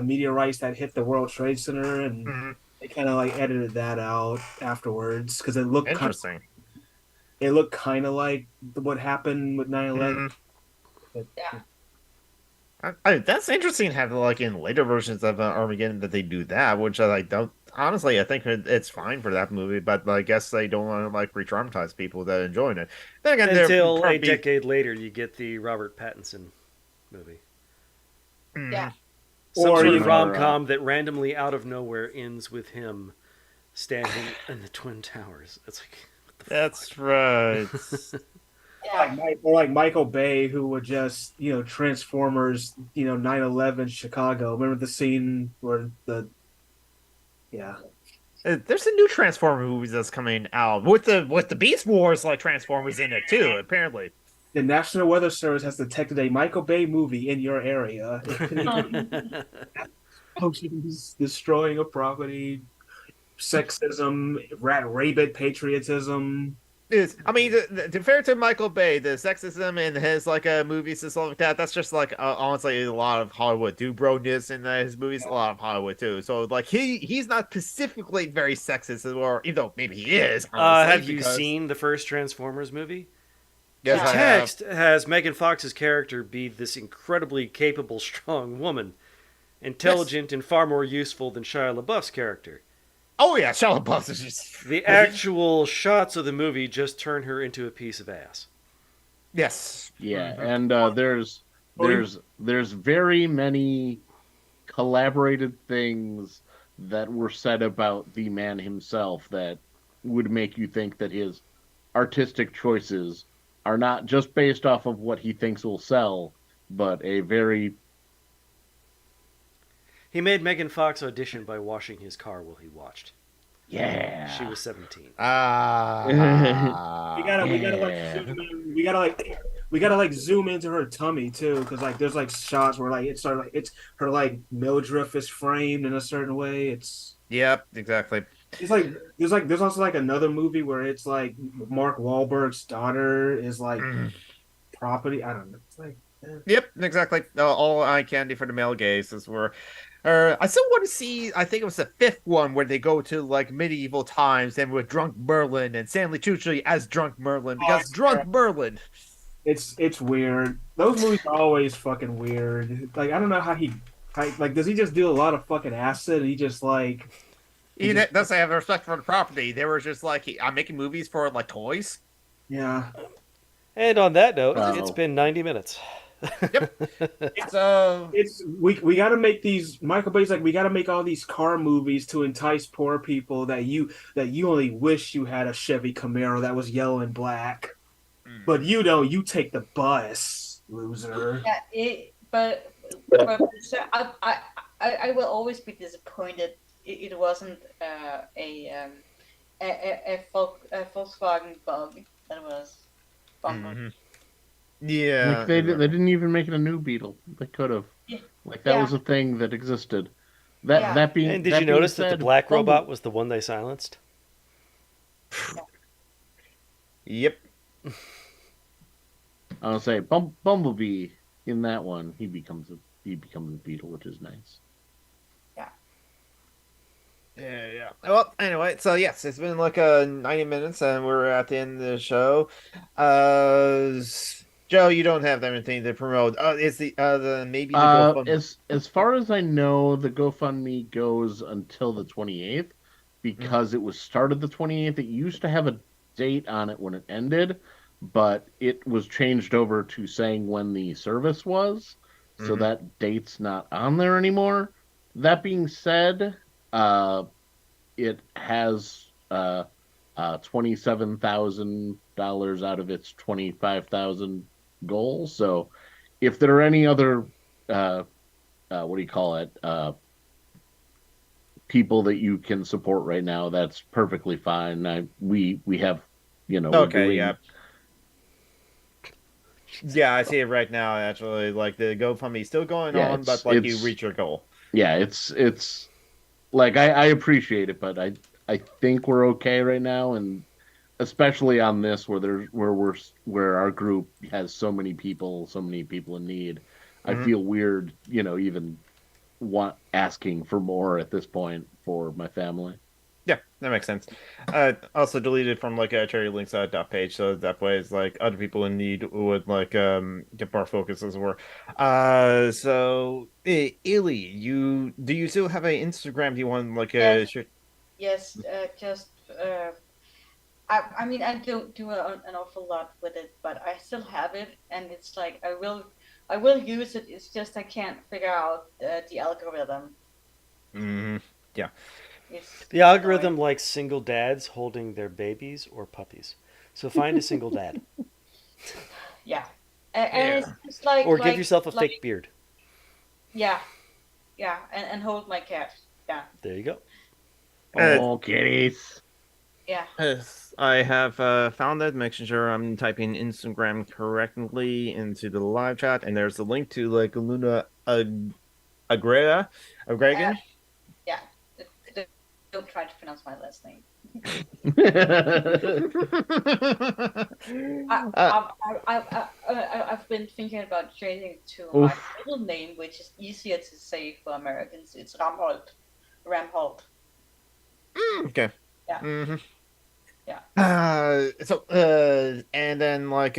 meteorites that hit the World Trade Center, and Mhm. they kind of like edited that out afterwards because it looked Interesting. kind of like what happened with 9/11. Mhm. Yeah. That's interesting. Have like in later versions of Armageddon that they do that, which I like don't. Honestly, I think it's fine for that movie, but I guess they don't want to like re-traumatize people that are enjoying it. Then again, they're Until a probably decade later, you get the Robert Pattinson movie. Mhm. Yeah. Some Or sort you of know, rom-com that randomly out of nowhere ends with him standing in the Twin Towers. It's like, what That's right. Yeah. Or like Michael Bay, who would just, Transformers, 9/11 Chicago. Remember the scene where yeah. There's a new Transformer movie that's coming out with the Beast Wars like Transformers in it too. Apparently, The National Weather Service has detected a Michael Bay movie in your area. It could include oceans, destroying a property, sexism, rabid patriotism. I mean, to fair to Michael Bay, the sexism in his like movies and stuff like that, that's just like honestly a lot of Hollywood do broness in his movies, a lot of Hollywood too. So like he's not specifically very sexist, or even though maybe he is. Honestly, Have you because seen the first Transformers movie? yes, The I have. text has Megan Fox's character be this incredibly capable, strong woman, intelligent and far more useful than Shia LaBeouf's character. Oh yeah, Shia LaBeouf is just The actual shots of the movie just turn her into a piece of ass. yes, Yeah, Mhm. and there's very many collaborated things that were said about the man himself that would make you think that his artistic choices are not just based off of what he thinks will sell, but a very He made Megan Fox audition by washing his car while he watched. yeah. She was 17. We gotta like Yeah. zoom in. We gotta like zoom into her tummy too, because like there's like shots where like it's sort of like it's her like midriff is framed in a certain way. Yep, exactly. It's like there's also like another movie where it's like Mark Wahlberg's daughter is like Mm. property. I don't know. It's like Yep, exactly. All eye candy for the male gaze is where. I still want to see. I think it was the fifth one where they go to like medieval times and with Drunk Merlin and Stanley Tucci as Drunk Merlin because Drunk Merlin. it's weird. Those movies are always fucking weird. Like I don't know like does he just do a lot of fucking acid? And he just like He doesn't have respect for the property. They were just like, I'm making movies for like toys. yeah. And on that note, Oh. it's been 90 minutes. So We got to make these. Michael Bay's like we got to make all these car movies to entice poor people that you only wish you had a Chevy Camaro that was yellow and black, but you don't. You take the bus, loser. Yeah, but so I will always be disappointed it wasn't a Volkswagen Bug that was bumper. Mhm. Yeah, Like they didn't even make it a new Beetle. They could have. Yeah. Like that Yeah. was a thing that existed. Yeah. That being And did that you being notice that the said, black Bumble- robot was the one they silenced? Yep. I'll say Bumblebee in that one he becomes a Beetle, which is nice. Yeah. Well, anyway, so yes, it's been like 90 minutes, and we're at the end of the show. Joe, you don't have anything to promote. Is the maybe the GoFundMe? As far as I know, the GoFundMe goes until the 28th because it was started the 28th. It used to have a date on it when it ended, but it was changed over to saying when the service was, so Mhm. that date's not on there anymore. That being said, it has $27,000 out of its 25,000 goal. So, if there are any other what do you call it? People that you can support right now, that's perfectly fine. We have, we're Okay, doing, yeah. Yeah, I see it right now. Actually, like the GoFundMe is still going Yeah, on, it's- but like you it's- reach your goal. yeah, it's like I appreciate it, but I think we're okay right now, and especially on this where our group has so many people in need. I Mhm. feel weird, even asking for more at this point for my family. Yeah, that makes sense. Also deleted from like a charity links dot page, so that way it's like other people in need would like get more focus as well. So Illy, do you still have an Instagram? Do you want like Yes. share? Yes, just I mean I don't do an awful lot with it, but I still have it, and it's like I will use it. It's just I can't figure out the algorithm. Yeah. It's The algorithm likes single dads holding their babies or puppies. So find a single dad. Yeah, and Yeah. it's like Or give yourself a fake beard. yeah, yeah, and hold my cat. Yeah, There you go. Oh, kitties. yeah. Yes, I have found it, making sure I'm typing Instagram correctly into the live chat, and there's a link to like Luna Agrega, Uh, Agregan. yeah. Don't try to pronounce my last name. I, uh, I've been thinking about changing it to my Oof. middle name, which is easier to say for Americans. It's Ramholt. Ramholt. okay. Yeah, hmm yeah. And then like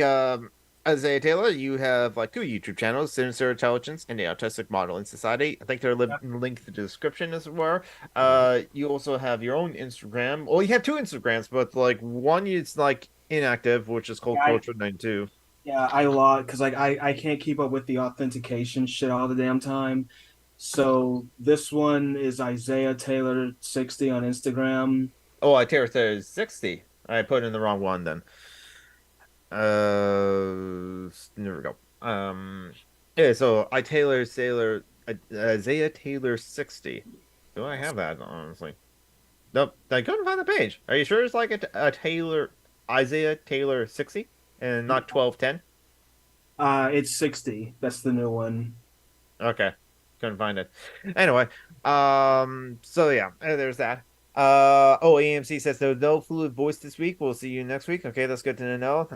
Isaiah Taylor, you have like two YouTube channels, Sinister Intelligence and the Autistic Modeling Society. I think they're linked in the description as well. You also have your own Instagram. Well, you have two Instagrams, but like one is like inactive, which is called Yeah, I, Culture92. yeah, I log because like I can't keep up with the authentication shit all the damn time. So this one is Isaiah Taylor 60 on Instagram. Oh, I Taylor says 60. I put in the wrong one then. There we go. Yeah, so Isaiah Taylor 60. Do I have that, honestly? Nope, I couldn't find the page. Are you sure it's like a Isaiah Taylor 60 and not 1210? It's 60. That's the new one. Okay, couldn't find it. Anyway, so yeah, there's that. Oh, AMC says there's no fluid voice this week. We'll see you next week. Okay, that's good to know.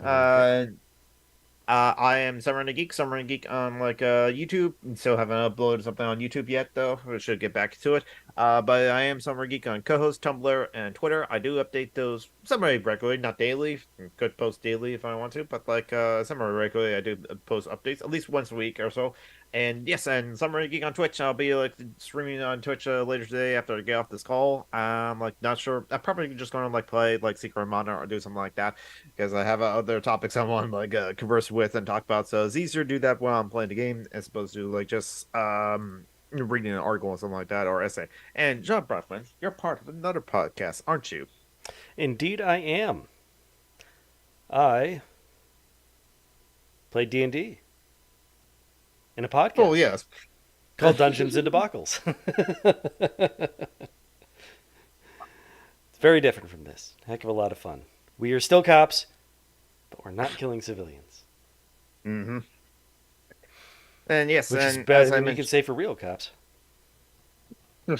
I am Summer and a Geek, Summer and Geek on like YouTube. Still haven't uploaded something on YouTube yet though. We should get back to it. But I am Summer Geek on co-host, Tumblr, and Twitter. I do update those semi regularly, not daily. Could post daily if I want to, but like semi regularly, I do post updates at least once a week or so. And yes, and Summer Geek on Twitch. I'll be like streaming on Twitch later today after I get off this call. I'm like not sure. I'm probably just gonna like play like Secret Mana or do something like that because I have other topics I want to like converse with and talk about. So it's easier to do that while I'm playing the game as opposed to like just reading an article or something like that or essay. And John Bruffman, you're part of another podcast, aren't you? Indeed, I am. I play D&D in a podcast. Oh yes, called Dungeons and Debacles. It's very different from this. Heck of a lot of fun. We are still cops, but we're not killing civilians. mm-hmm. And yes, Which is and better as I than you mentioned, can say for real cops. yeah,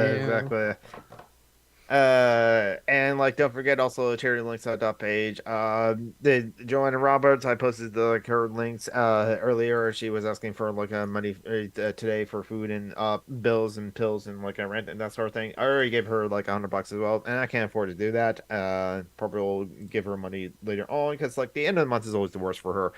exactly. And like don't forget also the charity links on that page. The Joanna Roberts, I posted the like her links earlier. She was asking for like money today for food and bills and pills and like rent and that sort of thing. I already gave her like $100 as well, and I can't afford to do that. Probably will give her money later on because like the end of the month is always the worst for her.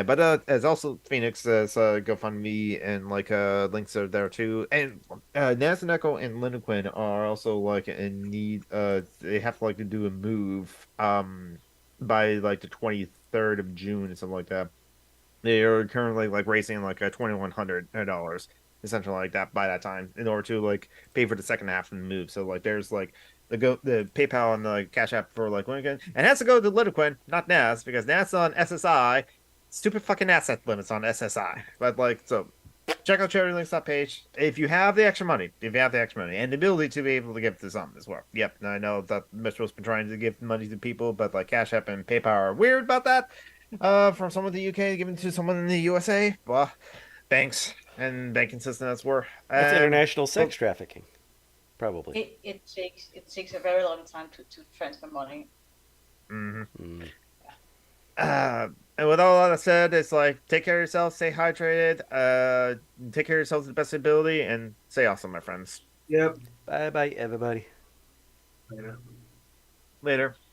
But as also Phoenix says, GoFundMe and like links are there too. And Naz and Echo and Linequin are also like in need. They have to like to do a move by like the 23rd of June or something like that. They are currently like raising like a $2,100 essentially like that by that time in order to like pay for the second half of the move. So like there's like the PayPal and the Cash App for like Lincoln, and it has to go to Linequin, not Naz, because Naz on SSI. Stupid fucking asset limits on SSI. But like so check out charitylinks.page if you have the extra money, and the ability to be able to give to some as well. Yep, I know that Metro's been trying to give money to people, but like Cash App and PayPal are weird about that. From someone in the UK giving to someone in the USA. Well, thanks and banking system that's where. That's international sex trafficking, probably. It takes a very long time to transfer money. Mm-hmm. And with all that said, it's like take care of yourself, stay hydrated, take care of yourself to the best ability, and stay awesome, my friends. Yep. Bye bye, everybody. Yeah. Later.